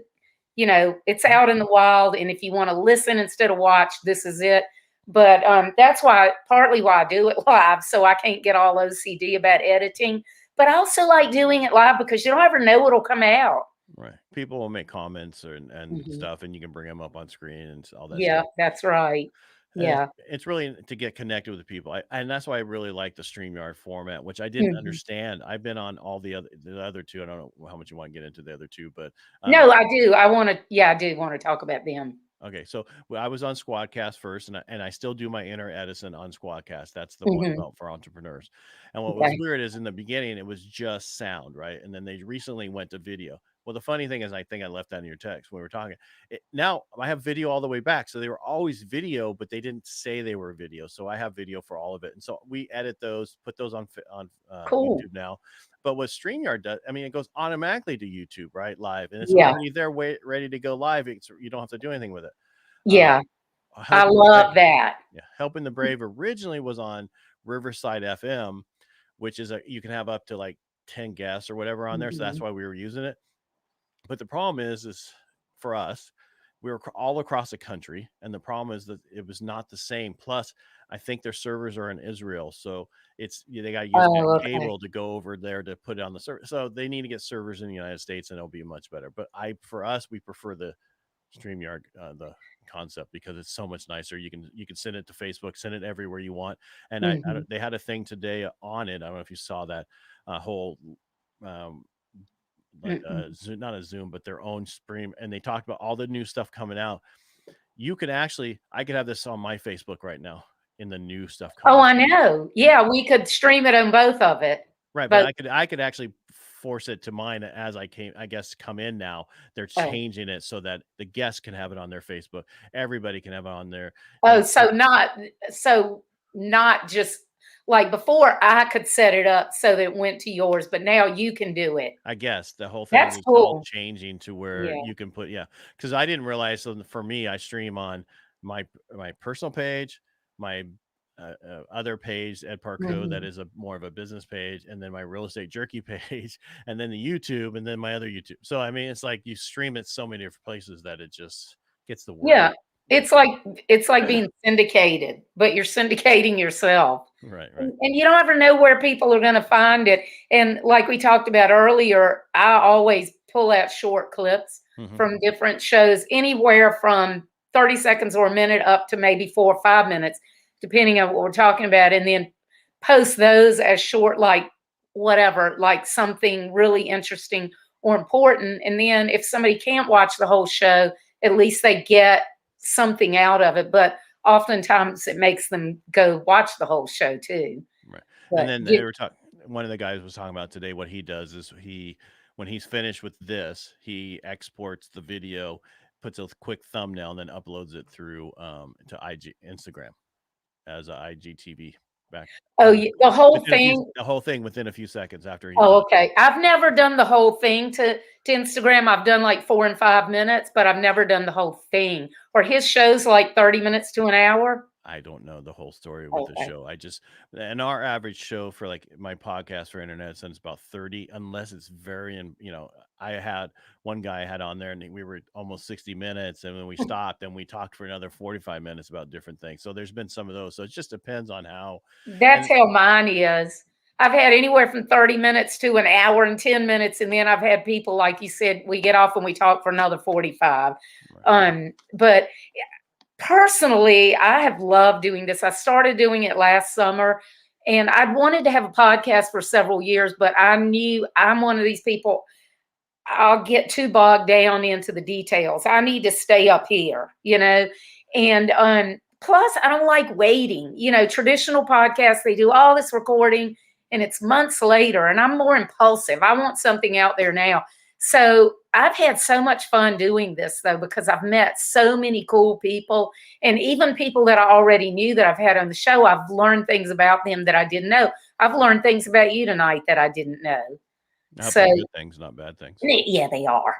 it's Mhm. out in the wild, and if you wanna listen instead of watch, this is it. But, that's why partly why I do it live, so I can't get all OCD about editing, but I also like doing it live because you don't ever know what'll come out. Right. People will make comments and Mhm. stuff, and you can bring them up on screen and all that Yeah, stuff. that's right. And Yeah. it's really to get connected with the people. And that's why I really like the StreamYard format, which I didn't Mhm. understand. I've been on all the other two. I don't know how much you want to get into the other two, but No, I do. I do wanna talk about them. okay. So I was on Squadcast first, and I still do my inner Edison on Squadcast. That's the one Mhm. about for entrepreneurs. And what was Okay. weird is in the beginning it was just sound, right? And then they recently went to video. Well, the funny thing is, I think I left that in your text when we were talking. Now I have video all the way back, so they were always video, but they didn't say they were video. So I have video for all of it, and so we edit those, put those on Cool. YouTube now. But what StreamYard does, I mean, it goes automatically to YouTube, right, live, and so Yeah. when you're there, ready to go live, you don't have to do anything with it. Um, Yeah. I helping the brave, love that. yeah, helping the brave originally was on Riverside FM, which is you can have up to like 10 guests or whatever on there, so that's Mhm. why we were using it. But the problem is for us, we were all across the country, and the problem is that it was not the same. Plus, I think their servers are in Israel, so they got to use that Oh, okay. cable to go over there to put it on the server. So they need to get servers in the United States, and it'll be much better. But for us, we prefer the StreamYard, the concept, because it's so much nicer. You can send it to Facebook, send it everywhere you want. And Mhm. they had a thing today on it. I don't know if you saw that whole um, like Mm-mm. Zoom, not a Zoom, but their own stream, and they talked about all the new stuff coming out. You could actually, I could have this on my Facebook right now in the new stuff Oh, coming. I know. And Yeah, we could stream it on both of it. right, but Both. I could actually force it to mine as I guess come in now. They're Oh. changing it so that the guests can have it on their Facebook. Everybody can have it on there. Oh, And so not just like before I could set it up so that it went to yours, but now you can do it. I guess the whole thing That's is all cool. changing to where Yeah. you can put, yeah, because I didn't realize. So for me, I stream on my personal page, my other page, Ed Parcaut, that Mhm. is a more of a business page, and then my real estate jerky page, and then the YouTube, and then my other YouTube. So I mean, it's like you stream it so many different places that it just gets the word Yeah. out. It's like it's like being syndicated, but you're syndicating yourself. Right, right. And you don't ever know where people are gonna find it. And like we talked about earlier, I always pull out short clips Hmm. from different shows, anywhere from 30 seconds or a minute up to maybe 4 or 5 minutes, depending on what we're talking about, and then post those as short, like whatever, like something really interesting or important. And then if somebody can't watch the whole show, at least they get something out of it. But oftentimes it makes them go watch the whole show too. Right. And But then they get were talking, one of the guys was talking about today, what he does is when he's finished with this, he exports the video, puts a quick thumbnail, and then uploads it through to IG Instagram as a IGTV. back. Oh, the whole Within a few, thing. the whole thing within a few seconds after he Oh, did it. okay. I've never done the whole thing to Instagram. I've done like 4 and 5 minutes, but I've never done the whole thing. Or his show's like 30 minutes to an hour. I don't know the whole story with the Okay. show. And our average show for like my podcast for internet since about 30, unless it's I had one guy I had on there and we were almost 60 minutes. And when we stopped and we talked for another 45 minutes about different things. So there's been some of those. So it just depends on how. That's And how mine is. I've had anywhere from 30 minutes to an hour and 10 minutes. And then I've had people, like you said, we get off and we talk for another 45. But personally, I have loved doing this. I started doing it last summer and I'd wanted to have a podcast for several years, but I knew I'm one of these people, I'll get too bogged down into the details. I need to stay up here, and plus I don't like waiting. Traditional podcasts, they do all this recording and it's months later, and I'm more impulsive. I want something out there now. So I've had so much fun doing this though, because I've met so many cool people, and even people that I already knew that I've had on the show, I've learned things about them that I didn't know. I've learned things about you tonight that I didn't know. I hope So they're good things, not bad things. yeah, they are.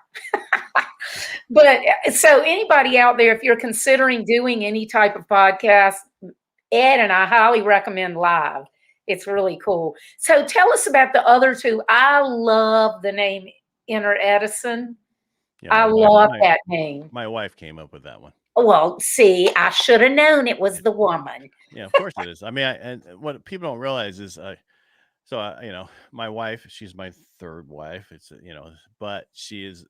But so anybody out there, if you're considering doing any type of podcast, Ed and I highly recommend live. It's really cool. So tell us about the other two. I love the name Inner Edison. Yeah, I love that name. My wife came up with that one. Well, see, I should have known it was the woman. Yeah, of course it is. I mean, and what people don't realize is, my wife, she's my third wife. But she is.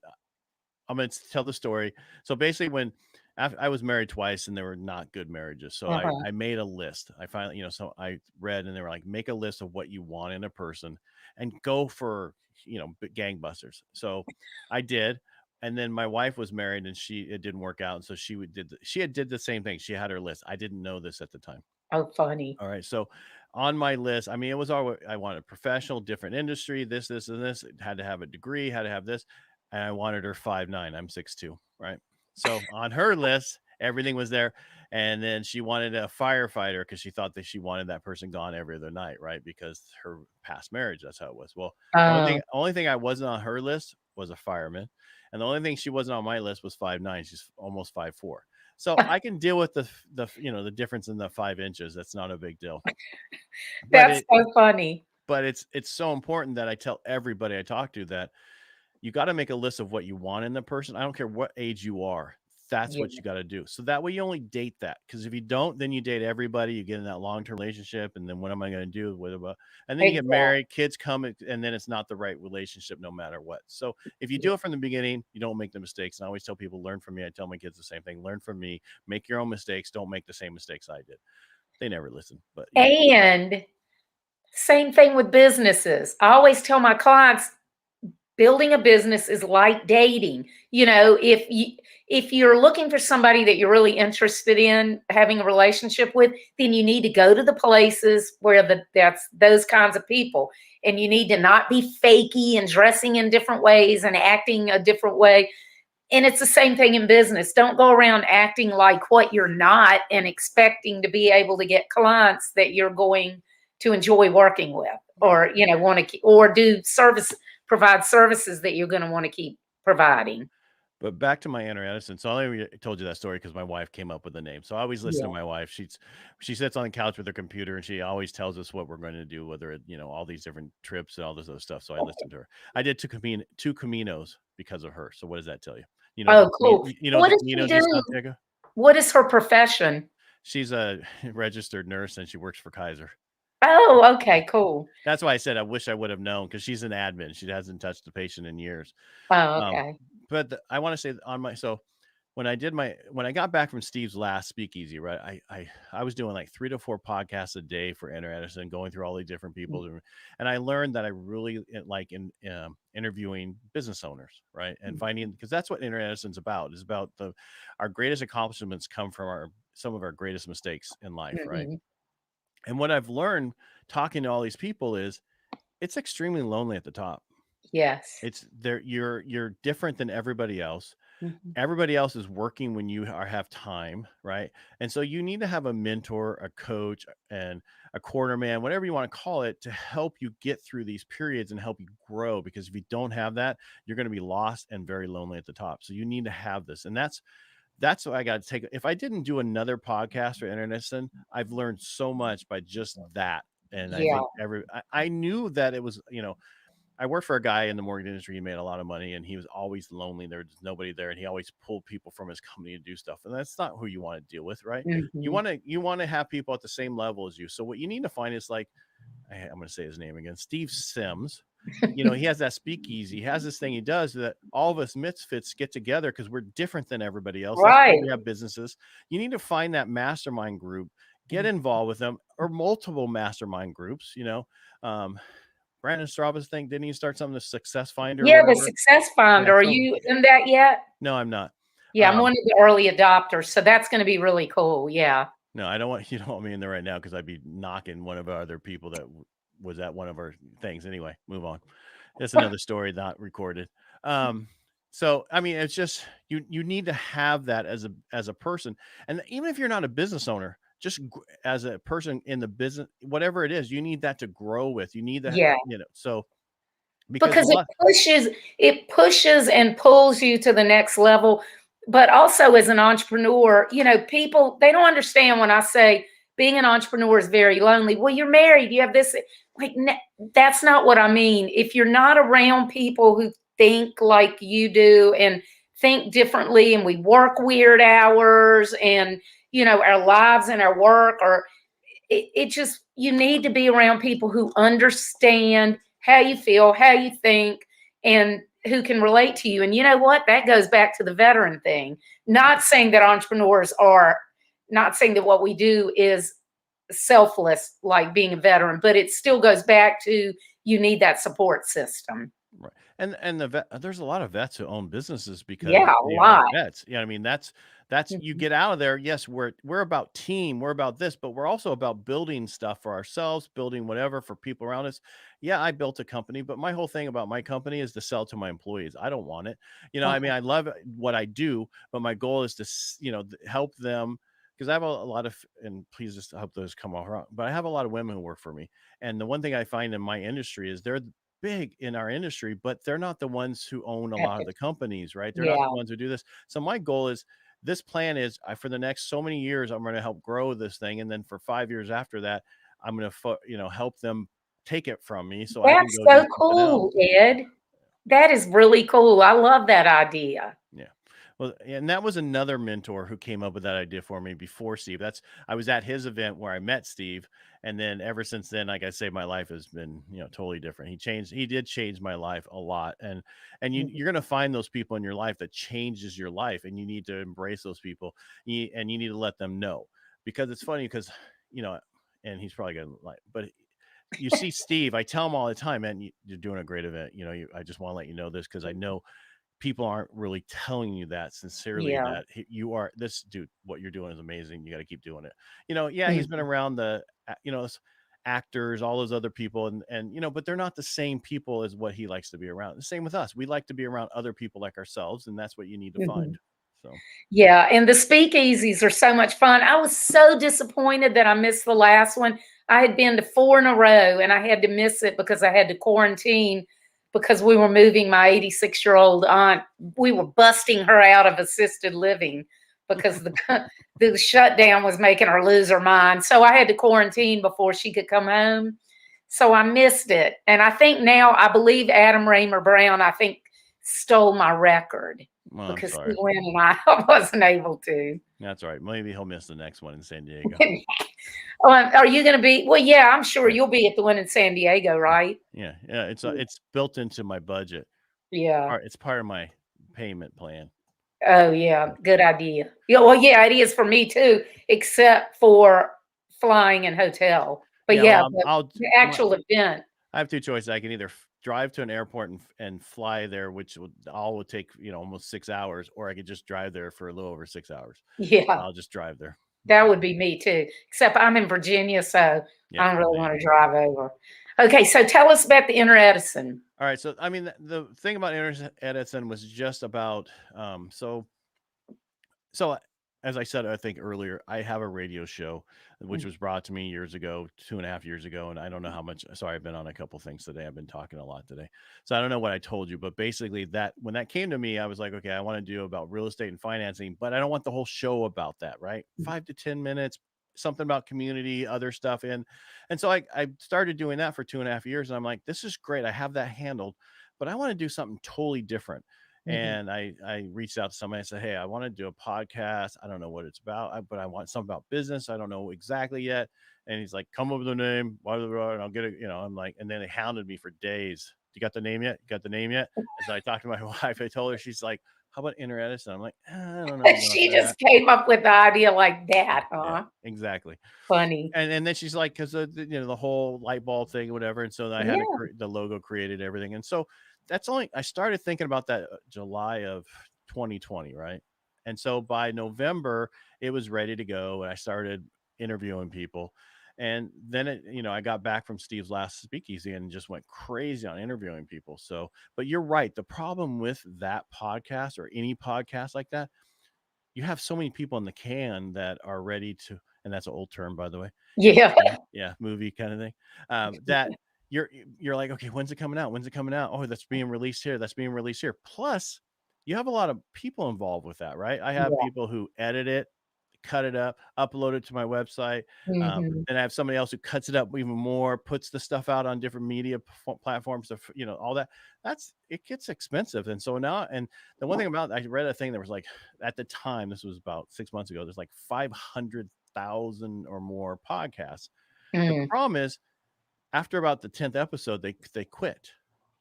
I'm going to tell the story. So basically, when I was married twice, and they were not good marriages, so I made a list. I finally, so I read, and they were like, make a list of what you want in a person, and go for gangbusters. So I did. And then my wife was married, and it didn't work out. And so she did the same thing. She had her list. I didn't know this at the time. Oh, funny. All right. So on my list, I mean, it was all I wanted: professional, different industry, this, and this. It had to have a degree, had to have this. And I wanted her 5'9". I'm 6'2". Right. So on her list, everything was there. And then she wanted a firefighter because she thought that she wanted that person gone every other night. Right. Because her past marriage, that's how it was. Well, only thing I wasn't on her list was a fireman. And the only thing she wasn't on my list was 5'9". She's almost 5'4". So I can deal with the difference in the 5 inches. That's not a big deal. That's so funny. But it's so important that I tell everybody I talk to that you got to make a list of what you want in the person. I don't care what age you are. That's what you got to do. So that way you only date that. Because if you don't, then you date everybody. You get in that long-term relationship. And then what am I going to do with it? And then you get married, kids come, and then it's not the right relationship no matter what. So if you do it from the beginning, you don't make the mistakes. And I always tell people, learn from me. I tell my kids the same thing. Learn from me. Make your own mistakes. Don't make the same mistakes I did. They never listen. But And same thing with businesses. I always tell my clients, building a business is like dating. If you're looking for somebody that you're really interested in having a relationship with, then you need to go to the places where that's those kinds of people. And you need to not be fakey and dressing in different ways and acting a different way. And it's the same thing in business. Don't go around acting like what you're not and expecting to be able to get clients that you're going to enjoy working with, or want to, or provide services that you're going to want to keep providing. But back to my Inner Edison. So I only told you that story because my wife came up with the name. So I always listen to my wife. She sits on the couch with her computer, and she always tells us what we're going to do, whether it, all these different trips and all this other stuff. So I listen to her. I did two Caminos because of her. So what does that tell you? Oh, cool. What does she do? What is her profession? She's a registered nurse, and she works for Kaiser. Oh, okay, cool. That's why I said I wish I would have known, because she's an admin. She hasn't touched the patient in years. Oh, okay. But I want to say when I got back from Steve's last speakeasy, right, I was doing like 3 to 4 podcasts a day for Inner Edison, going through all these different people. And I learned that I really like interviewing business owners, right? And finding, because that's what Inner Edison's about, is about our greatest accomplishments come from some of our greatest mistakes in life, right? And what I've learned talking to all these people is it's extremely lonely at the top. Yes. It's there. You're different than everybody else. Everybody else is working when you have time, right? And so you need to have a mentor, a coach, and a quarter man, whatever you want to call it, to help you get through these periods and help you grow. Because if you don't have that, you're going to be lost and very lonely at the top. So you need to have this. And that's what I got to take. If I didn't do another podcast or Edison, I've learned so much by just that. And I Yeah. think I knew that it was, I worked for a guy in the mortgage industry. He made a lot of money and he was always lonely. There was nobody there. And he always pulled people from his company to do stuff. And that's not who you want to deal with, right? You Mhm. want to have people at the same level as you. So what you need to find is like, I'm going to say his name again, Steve Sims. He has that speakeasy. He has this thing he does that all of us misfits get together because we're different than everybody else. That's why Right. we have businesses. You need to find that mastermind group, get involved with them, or multiple mastermind groups. Brandon Strauba's thing, didn't he start something, the Success Finder or Yeah, the whatever? Success Yeah. Finder. Are So you in that yet? no, I'm not. Yeah, I'm one of the early adopters, so that's going to be really cool. Yeah. No, I don't want you don't want me in there right now because I'd be knocking one of our other people that was at one of our things. Anyway, move on. It's another story not recorded. So I mean, it's just you need to have that as a person, and even if you're not a business owner, just as a person in the business, whatever it is, you need that to grow with. You need that, Yeah. So because a Because lot, it pushes and pulls you to the next level. But also as an entrepreneur, people, they don't understand when I say being an entrepreneur is very lonely. Well, you're married, you have this, like, that's not what I mean. If you're not around people who think like you do and think differently, and we work weird hours, and our lives and our work, or it just, you need to be around people who understand how you feel, how you think, and who can relate to you. And you know what? That goes back to the veteran thing. Not saying that entrepreneurs are, not saying that what we do is selfless, like being a veteran, but it still goes back to, you need that support system. right. And there's a lot of vets who own businesses because Yeah, a they are lot. vets. I mean, that's you get out of there. Yes, we're about team, we're about this, but we're also about building stuff for ourselves, building whatever for people around us. Yeah, I built a company, but my whole thing about my company is to sell to my employees. I don't want it. I mean, I love what I do, but my goal is to help them, because I have a lot of, and please just hope those come off wrong, but I have a lot of women who work for me. And the one thing I find in my industry is they're big in our industry, but they're not the ones who own a lot of the companies, right? They're not Yeah. the ones who do this. So my goal is, this plan is, for the next so many years, I'm going to help grow this thing. And then for 5 years after that, I'm going to help them take it from me so I can That's go do so something else. cool, Ed. That is really cool. I love that idea. Yeah. Well, and that was another mentor who came up with that idea for me before Steve. I was at his event where I met Steve. And then ever since then, like I say, my life has been, totally different. He did change my life a lot. And you're going to find those people in your life that changes your life, and you need to embrace those people, and you need to let them know. Because it's funny because, and he's probably going to like, but you see Steve, I tell him all the time, man, you're doing a great event. I just want to let you know this, because I know people aren't really telling you that sincerely, Yeah. that you are this dude, what you're doing is amazing. You got to keep doing it. Yeah, he's been Mhm. around the, actors, all those other people, and but they're not the same people as what he likes to be around. The same with us. We like to be around other people like ourselves, and that's what you need to find. Mhm. So Yeah, and the speakeasies are so much fun. I was so disappointed that I missed the last one. I had been to 4 in a row, and I had to miss it because I had to quarantine, because we were moving my 86-year-old aunt. We were busting her out of assisted living because the shutdown was making her lose her mind. So I had to quarantine before she could come home. So I missed it. And I think now, I believe Adam Raymer Brown, I think, stole my record, well, I'm because he sorry. went and I wasn't able to. That's all right. Maybe he'll miss the next one in San Diego. Are you going to be? Well, yeah, I'm sure Yeah. you'll be at the one in San Diego, right? Yeah. It's built into my budget. Yeah. It's part of my payment plan. Oh, yeah. Good idea. Yeah. Well, yeah, it is for me too, except for flying and hotel. But Yeah, yeah, well, the actual event. I have two choices. I can either drive to an airport and fly there, which would take almost 6 hours, or I could just drive there for a little over 6 hours. Yeah, I'll just drive there. that would be me too. Except I'm in Virginia, so Yeah. I don't really want to drive over. Okay, so tell us about the Inner Edison. All right. So I mean, the thing about Edison was just about so as I said, I think earlier, I have a radio show which was brought to me years ago, 2.5 years ago, and I don't know how much. Sorry, I've been on a couple things today. I've been talking a lot today, so I don't know what I told you, but basically, that when that came to me, I was like, okay, I want to do about real estate and financing, but I don't want the whole show about that, right? 5 to 10 minutes, something about community, other stuff, and so I started doing that for 2.5 years, and I'm like, this is great. I have that handled, but I want to do something totally different. Mhm. And I reached out to somebody and said, hey, I want to do a podcast. I don't know what it's about, but I want something about business. I don't know exactly yet. And he's like, come up with a name, blah, blah, blah, and I'll get it. I'm like, and then they hounded me for days. You got the name yet? You got the name yet? And so I talked to my wife. I told her, she's like, how about Enter Edison? I'm like, I don't know about She that. just came up with the idea like that, Yeah, huh? exactly. Funny. And then she's like, because the whole light bulb thing, or whatever. And so I had Yeah. the logo created, everything. And so I started thinking about that July of 2020, right? And so by November, it was ready to go, and I started interviewing people. And then I got back from Steve's last speakeasy and just went crazy on interviewing people. So, but you're right. The problem with that podcast or any podcast like that, you have so many people in the can that are ready to, and that's an old term, by the way, in the Yeah. can, yeah, movie kind of thing. That you're like, okay, when's it coming out? When's it coming out? Oh, that's being released here. That's being released here. Plus, you have a lot of people involved with that, right? I have Yeah. people who edit it, cut it up, upload it to my website. Mhm. Then I have somebody else who cuts it up even more, puts the stuff out on different media platforms, all that. It gets expensive. And so now, and the one thing about, I read a thing that was like, at the time, this was about 6 months ago, there's like 500,000 or more podcasts. The Mm. problem is, after about the 10th episode, they quit.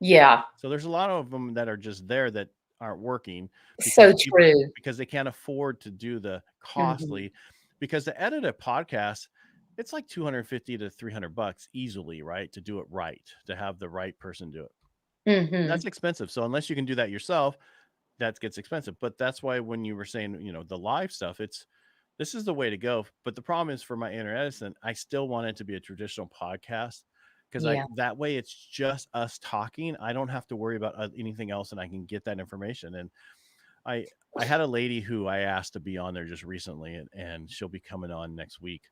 Yeah. So there's a lot of them that are just there that aren't working So true. because they can't afford to do the Mhm. costly, because to edit a podcast, it's like 250 to $300 easily, right? To do it right, to have the right person do it. And that's Mhm. expensive. So unless you can do that yourself, that gets expensive. But that's why when you were saying, the live stuff, this is the way to go. But the problem is, for my Inner Edison, I still want it to be a traditional podcast, because Yeah. that way it's just us talking. I don't have to worry about anything else, and I can get that information. And I I had a lady who I asked to be on there just recently, and she'll be coming on next week.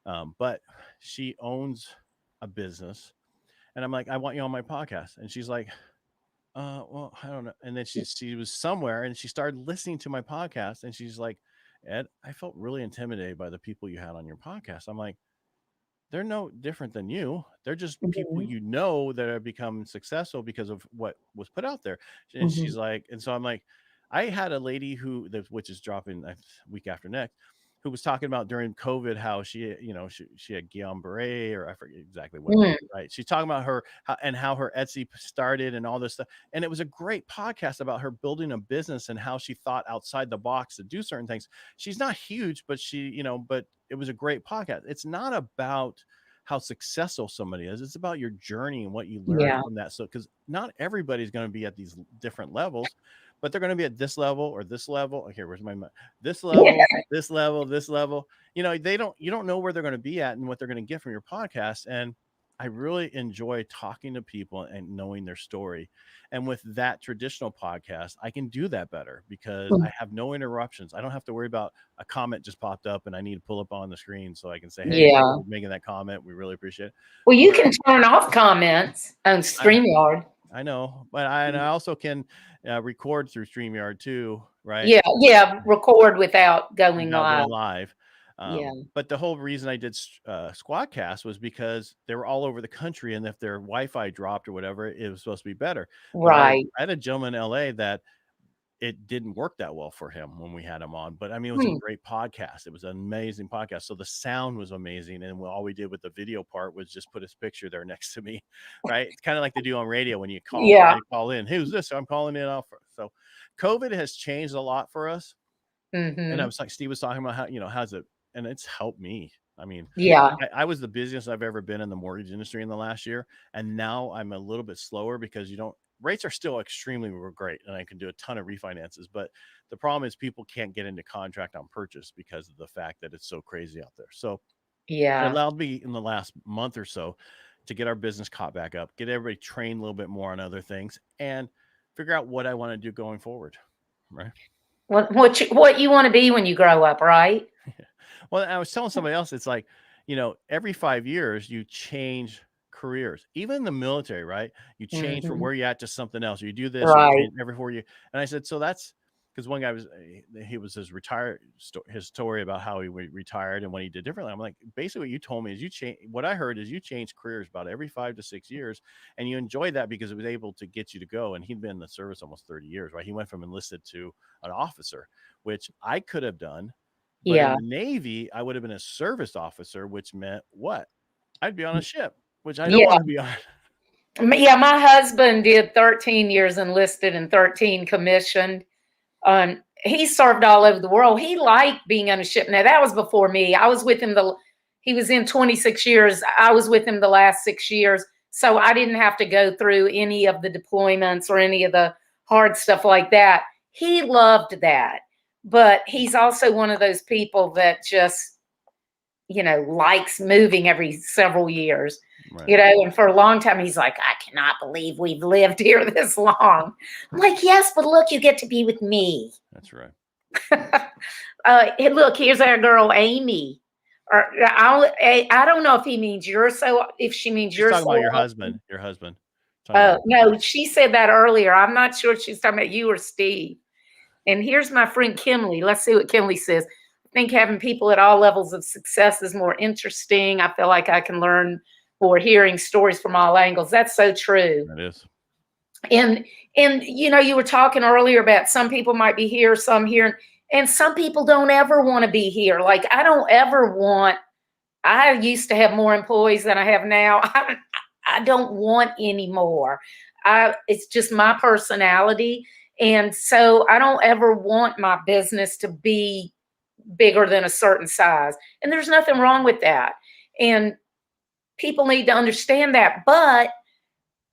But she owns a business, and I'm like, I want you on my podcast, and she's like, well, I don't know. And then she was somewhere, and she started listening to my podcast, and she's like, Ed, I felt really intimidated by the people you had on your podcast. I'm like, they're no different than you. They're just people Mhm. that have become successful because of what was put out there. And Mhm. she's like, and so I'm like, I had a lady which is dropping week after next, who was talking about during COVID how she had Guillain-Barré, or I forget exactly what it was, Mm. right? She's talking about how her Etsy started and all this stuff. And it was a great podcast about her building a business and how she thought outside the box to do certain things. She's not huge, but but it was a great podcast. It's not about how successful somebody is. It's about your journey and what you learn Yeah. from that. So, because not everybody's going to be at these different levels, but they're going to be at this level or this level. Okay, where's my this level, this level, this level. You don't know where they're going to be at and what they're going to get from your podcast. And I really enjoy talking to people and knowing their story. And with that traditional podcast, I can do that better because I have no interruptions. I don't have to worry about a comment just popped up and I need to pull up on the screen so I can say, hey, thanks Yeah. for making that comment. We really appreciate it. Well, you Where can turn off comments on I, StreamYard. I know, but I also can record through StreamYard too, right? Yeah, yeah, record without going Without live. going live. Yeah. But the whole reason I did Squadcast was because they were all over the country, and if their Wi-Fi dropped or whatever, it was supposed to be better. But Right. I had a gentleman in LA that it didn't work that well for him when we had him on. But I mean, it was a Hmm. great podcast. It was an amazing podcast. So the sound was amazing. And all we did with the video part was just put his picture there next to me, right? It's kind of like they do on radio when you Yeah. call in. Who's this? I'm calling in off. So COVID has changed a lot for us. And I Mhm. was like, Steve was talking about how, how's it, and it's helped me. I mean, Yeah. I was the busiest I've ever been in the mortgage industry in the last year. And now I'm a little bit slower because rates are still extremely great and I can do a ton of refinances. But the problem is people can't get into contract on purchase because of the fact that it's so crazy out there. So it Yeah. allowed me in the last month or so to get our business caught back up, get everybody trained a little bit more on other things, and figure out what I want to do going forward. Right. What you want to be when you grow up, right? Well, I was telling somebody else, it's like, every 5 years you change careers, even in the military, right? You change from Hmm. where you at to something else. You do this, or you Right. change every 4 years. And I said, so that's because one guy he was his retired, his story about how he retired and what he did differently. I'm like, basically what you told me is you change, what I heard is you change careers about every 5 to 6 years, and you enjoy that because it was able to get you to go. And he'd been in the service almost 30 years, right? He went from enlisted to an officer, which I could have done, but in Yeah. the Navy, I would have been a service officer, which meant what? I'd be on a ship, which I don't Yeah. want to be on. Yeah. My husband did 13 years enlisted and 13 commissioned. He served all over the world. He liked being on a ship. Now that was before me. I was with him he was in 26 years. I was with him the last 6 years. So I didn't have to go through any of the deployments or any of the hard stuff like that. He loved that. But he's also one of those people that just, likes moving every several years. Right. And for a long time, he's like, I cannot believe we've lived here this long. I'm like, yes, but look, you get to be with me. That's right. Hey, look, here's our girl, Amy. Or I don't know if he means if she means She's you're talking so about your awesome. husband. Your husband. Talking about your No, husband. she said that earlier. I'm not sure if she's talking about you or Steve. And here's my friend Kimley. Let's see what Kimley says. I think having people at all levels of success is more interesting. I feel like I can learn more hearing stories from all angles. That's so true. That is. And you were talking earlier about some people might be here, some here, and some people don't ever want to be here. Like I used to have more employees than I have now. I don't want any more. It's just my personality. And so I don't ever want my business to be bigger than a certain size. And there's nothing wrong with that. And people need to understand that. But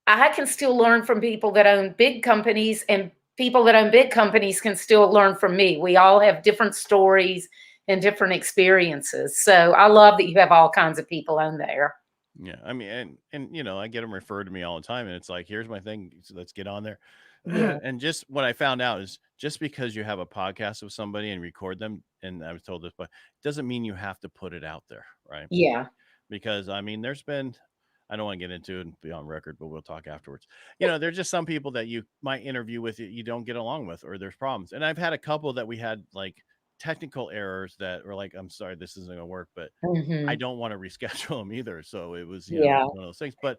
I can still learn from people that own big companies, and people that own big companies can still learn from me. We all have different stories and different experiences. So I love that you have all kinds of people on there. Yeah. I mean, and I get them referred to me all the time, and it's like, here's my thing. So let's get on there. Yeah. And just what I found out is just because you have a podcast with somebody and record them, and I was told this, but doesn't mean you have to put it out there, right? Yeah. Because I mean, I don't want to get into it and be on record, but we'll talk afterwards. There's just some people that you might interview with you don't get along with, or there's problems. And I've had a couple that we had like technical errors that were like, I'm sorry, this isn't going to work, but I Hmm. don't want to reschedule them either. So it was, Yeah. one of those things. But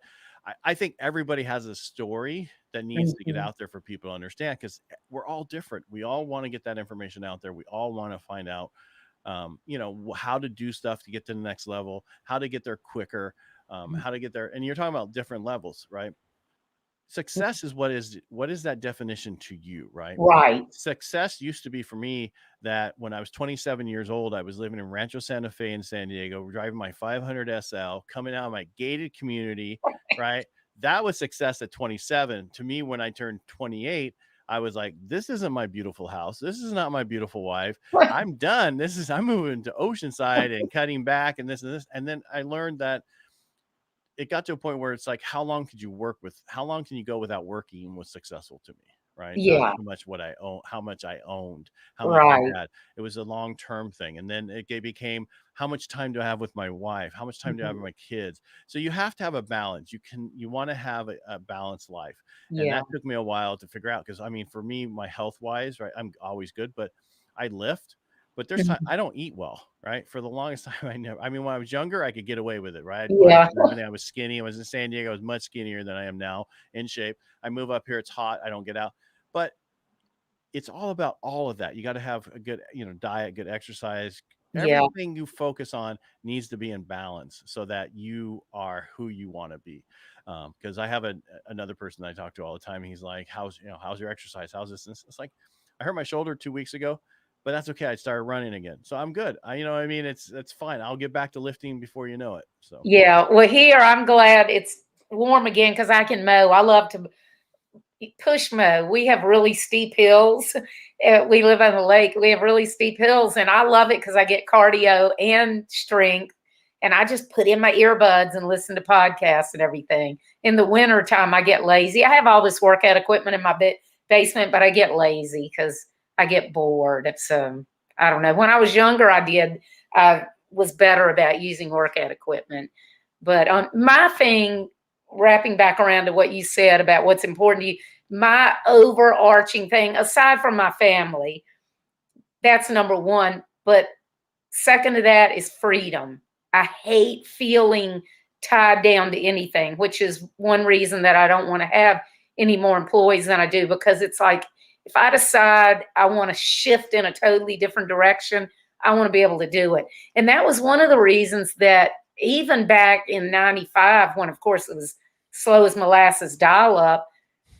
I think everybody has a story that needs to get Hmm. out there for people to understand, because we're all different. We all want to get that information out there. We all want to find out, how to do stuff to get to the next level, how to get there quicker, how to get there. And you're talking about different levels, right? Success is what is that definition to you, right? Right. Success used to be for me that when I was 27 years old, I was living in Rancho Santa Fe in San Diego, driving my 500 SL, coming out of my gated community, right? That was success at 27. To me, when I turned 28, I was like, this isn't my beautiful house. This is not my beautiful wife. I'm done. I'm moving to Oceanside and cutting back and this and this. And then I learned that it got to a point where it's like, how long can you go without working was successful to me, right? Not Yeah. so much what I own, how much I owned, how much Right. I had. It was a long-term thing. And then it became, how much time do I have with my wife? How much time do I have Mhm. with my kids? So you have to have a balance. You want to have a balanced life. And Yeah. that took me a while to figure out. Cause I mean, for me, my health wise, right, I'm always good, but I lift. But there's time Mhm. I don't eat well, right? For the longest time, I mean, when I was younger, I could get away with it, right? I'd bike Yeah. and everything. I was skinny. I was in San Diego. I was much skinnier than I am now, in shape. I move up here. It's hot. I don't get out. But it's all about all of that. You got to have a good, diet, good exercise. Yeah. Everything you focus on needs to be in balance so that you are who you want to be. Because I have another person that I talk to all the time. He's like, how's your exercise? How's this? It's like, I hurt my shoulder 2 weeks ago, but that's okay. I started running again, so I'm good. I mean, it's fine. I'll get back to lifting before you know it. So Yeah. Well, here I'm glad it's warm again because I can mow. I love to push mow. We have really steep hills. We live on the lake. We have really steep hills, and I love it because I get cardio and strength. And I just put in my earbuds and listen to podcasts and everything. In the winter time, I get lazy. I have all this workout equipment in my basement, but I get lazy because I get bored. So I don't know. When I was younger, I was better about using workout equipment. But my thing, wrapping back around to what you said about what's important to you, my overarching thing, aside from my family, that's number one. But second to that is freedom. I hate feeling tied down to anything, which is one reason that I don't want to have any more employees than I do, because it's like, if I decide I want to shift in a totally different direction, I want to be able to do it. And that was one of the reasons that even back in 95, when of course it was slow as molasses dial up,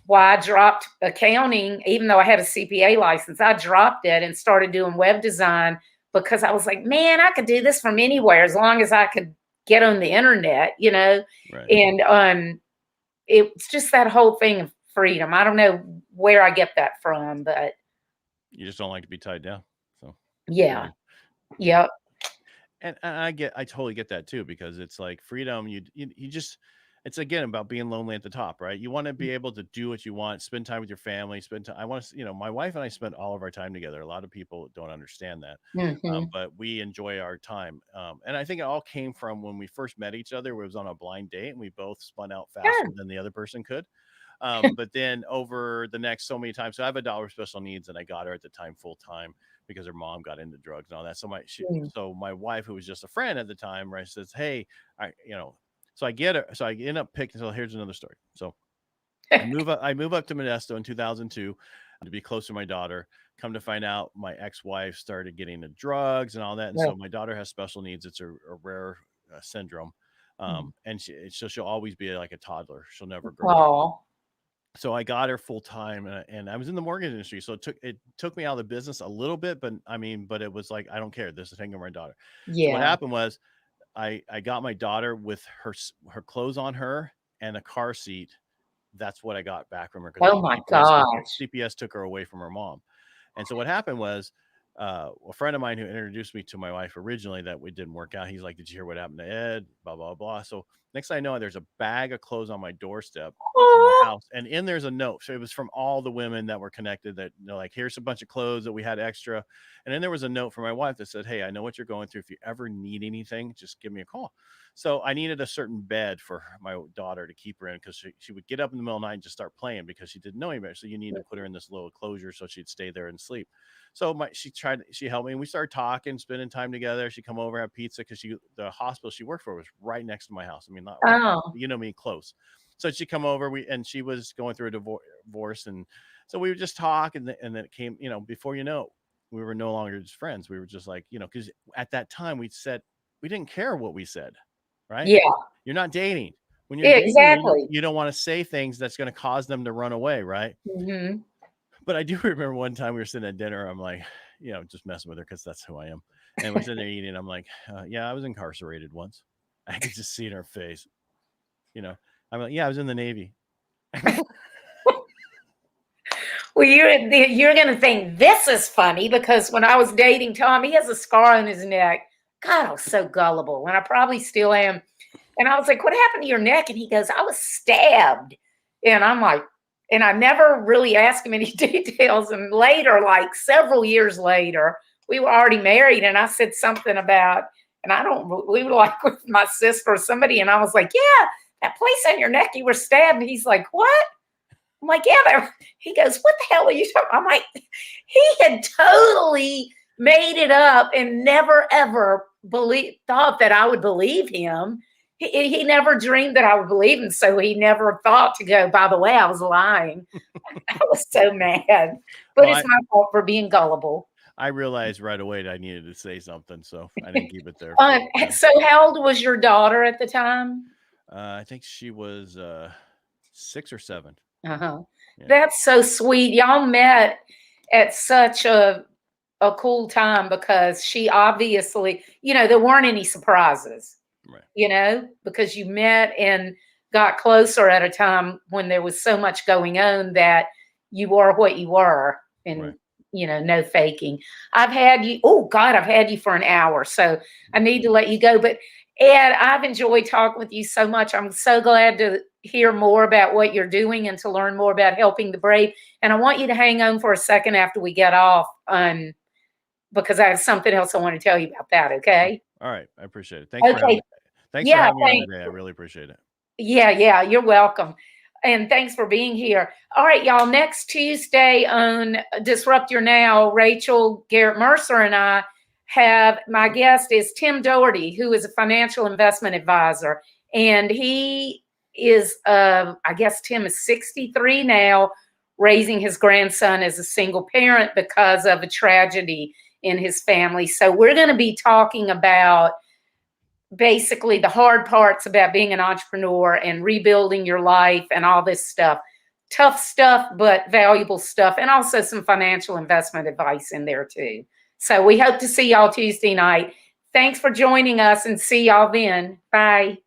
why I dropped accounting, even though I had a CPA license, I dropped it and started doing web design, because I was like, man, I could do this from anywhere as long as I could get on the internet, Right. And it's just that whole thing of freedom. I don't know where I get that from, but You just don't like to be tied down. So yeah. Yep. And I totally get that too, because it's like freedom. You just, it's again about being lonely at the top, right? You want to be able to do what you want, spend time with your family, spend time. I want to, my wife and I spent all of our time together. A lot of people don't understand that, but we enjoy our time. And I think it all came from when we first met each other. We was on a blind date, and we both spun out faster than the other person could. But then over the next so many times, so I have a daughter with special needs, and I got her at the time full time because her mom got into drugs and all that. So my wife, who was just a friend at the time, right, says, "Hey, so I get her. So I end up picking. So here's another story. So I move up to Modesto in 2002 to be close to my daughter. Come to find out, my ex-wife started getting into drugs and all that. And so my daughter has special needs. It's a rare syndrome. And she'll always be like a toddler. She'll never grow up. So I got her full time, and I was in the mortgage industry. So it took me out of the business a little bit, but it was like, I don't care. This is taking my daughter. Yeah. So what happened was I got my daughter with her clothes on her and a car seat. That's what I got back from her. Oh my gosh. CPS took her away from her mom. And so what happened was, a friend of mine who introduced me to my wife originally, that we didn't work out. He's like, "Did you hear what happened to Ed? Blah, blah, blah." So next thing I know, there's a bag of clothes on my doorstep on my house. And in there's a note. So it was from all the women that were connected, that like, here's a bunch of clothes that we had extra. And then there was a note from my wife that said, "Hey, I know what you're going through. If you ever need anything, just give me a call." So I needed a certain bed for my daughter to keep her in, because she would get up in the middle of the night and just start playing because she didn't know anybody. So you need to put her in this little enclosure so she'd stay there and sleep. So she helped me, and we started talking, spending time together. She'd come over, have pizza, because the hospital she worked for was right next to my house. I mean, not right, close. So she'd come over, and she was going through a divorce. And so we would just talk, and then it came, before you know, we were no longer just friends. We were just like, because at that time we said, we didn't care what we said, right? Yeah. You're not dating. When you're dating, exactly. you don't want to say things that's going to cause them to run away, right? But I do remember one time we were sitting at dinner. I'm like, just messing with her because that's who I am. And we're sitting there eating. I'm like, yeah, I was incarcerated once. I could just see in her face. I'm like, yeah, I was in the Navy. Well, you're going to think this is funny, because when I was dating Tom, he has a scar on his neck. God, I was so gullible, and I probably still am. And I was like, "What happened to your neck?" And he goes, "I was stabbed." And I'm like, and I never really asked him any details. And later, like several years later, we were already married, and I said something about, we were like with my sister or somebody, and I was like, "Yeah, that place on your neck, you were stabbed." And he's like, "What?" I'm like, "Yeah." He goes, "What the hell are you talking?" I'm like, he had totally made it up and never ever thought that I would believe him. He never dreamed that I would believe him, so he never thought to go, "By the way, I was lying." I was so mad, but it's my fault for being gullible. I realized right away that I needed to say something, so I didn't keep it there. So how old was your daughter at the time? I think she was 6 or 7. Yeah. That's so sweet. Y'all met at such a cool time, because she obviously, there weren't any surprises, right? Because you met and got closer at a time when there was so much going on that you were what you were, and right. No faking. I've had you for an hour, so I need to let you go. But Ed, I've enjoyed talking with you so much. I'm so glad to hear more about what you're doing and to learn more about helping the brave. And I want you to hang on for a second after we get off, because I have something else I want to tell you about that. Okay. All right. I appreciate it. Thanks for having Okay. me. Thanks for Yeah. having me on Thanks. today. I really appreciate it. Yeah. You're welcome. And thanks for being here. All right, y'all. Next Tuesday on Disrupt Your Now, Rachel Garrett Mercer and I have, my guest is Tim Doherty, who is a financial investment advisor. And he is, I guess Tim is 63 now, raising his grandson as a single parent because of a tragedy in his family. So we're going to be talking about basically the hard parts about being an entrepreneur and rebuilding your life and all this stuff. Tough stuff, but valuable stuff, and also some financial investment advice in there too. So we hope to see y'all Tuesday night. Thanks for joining us, and see y'all then. Bye.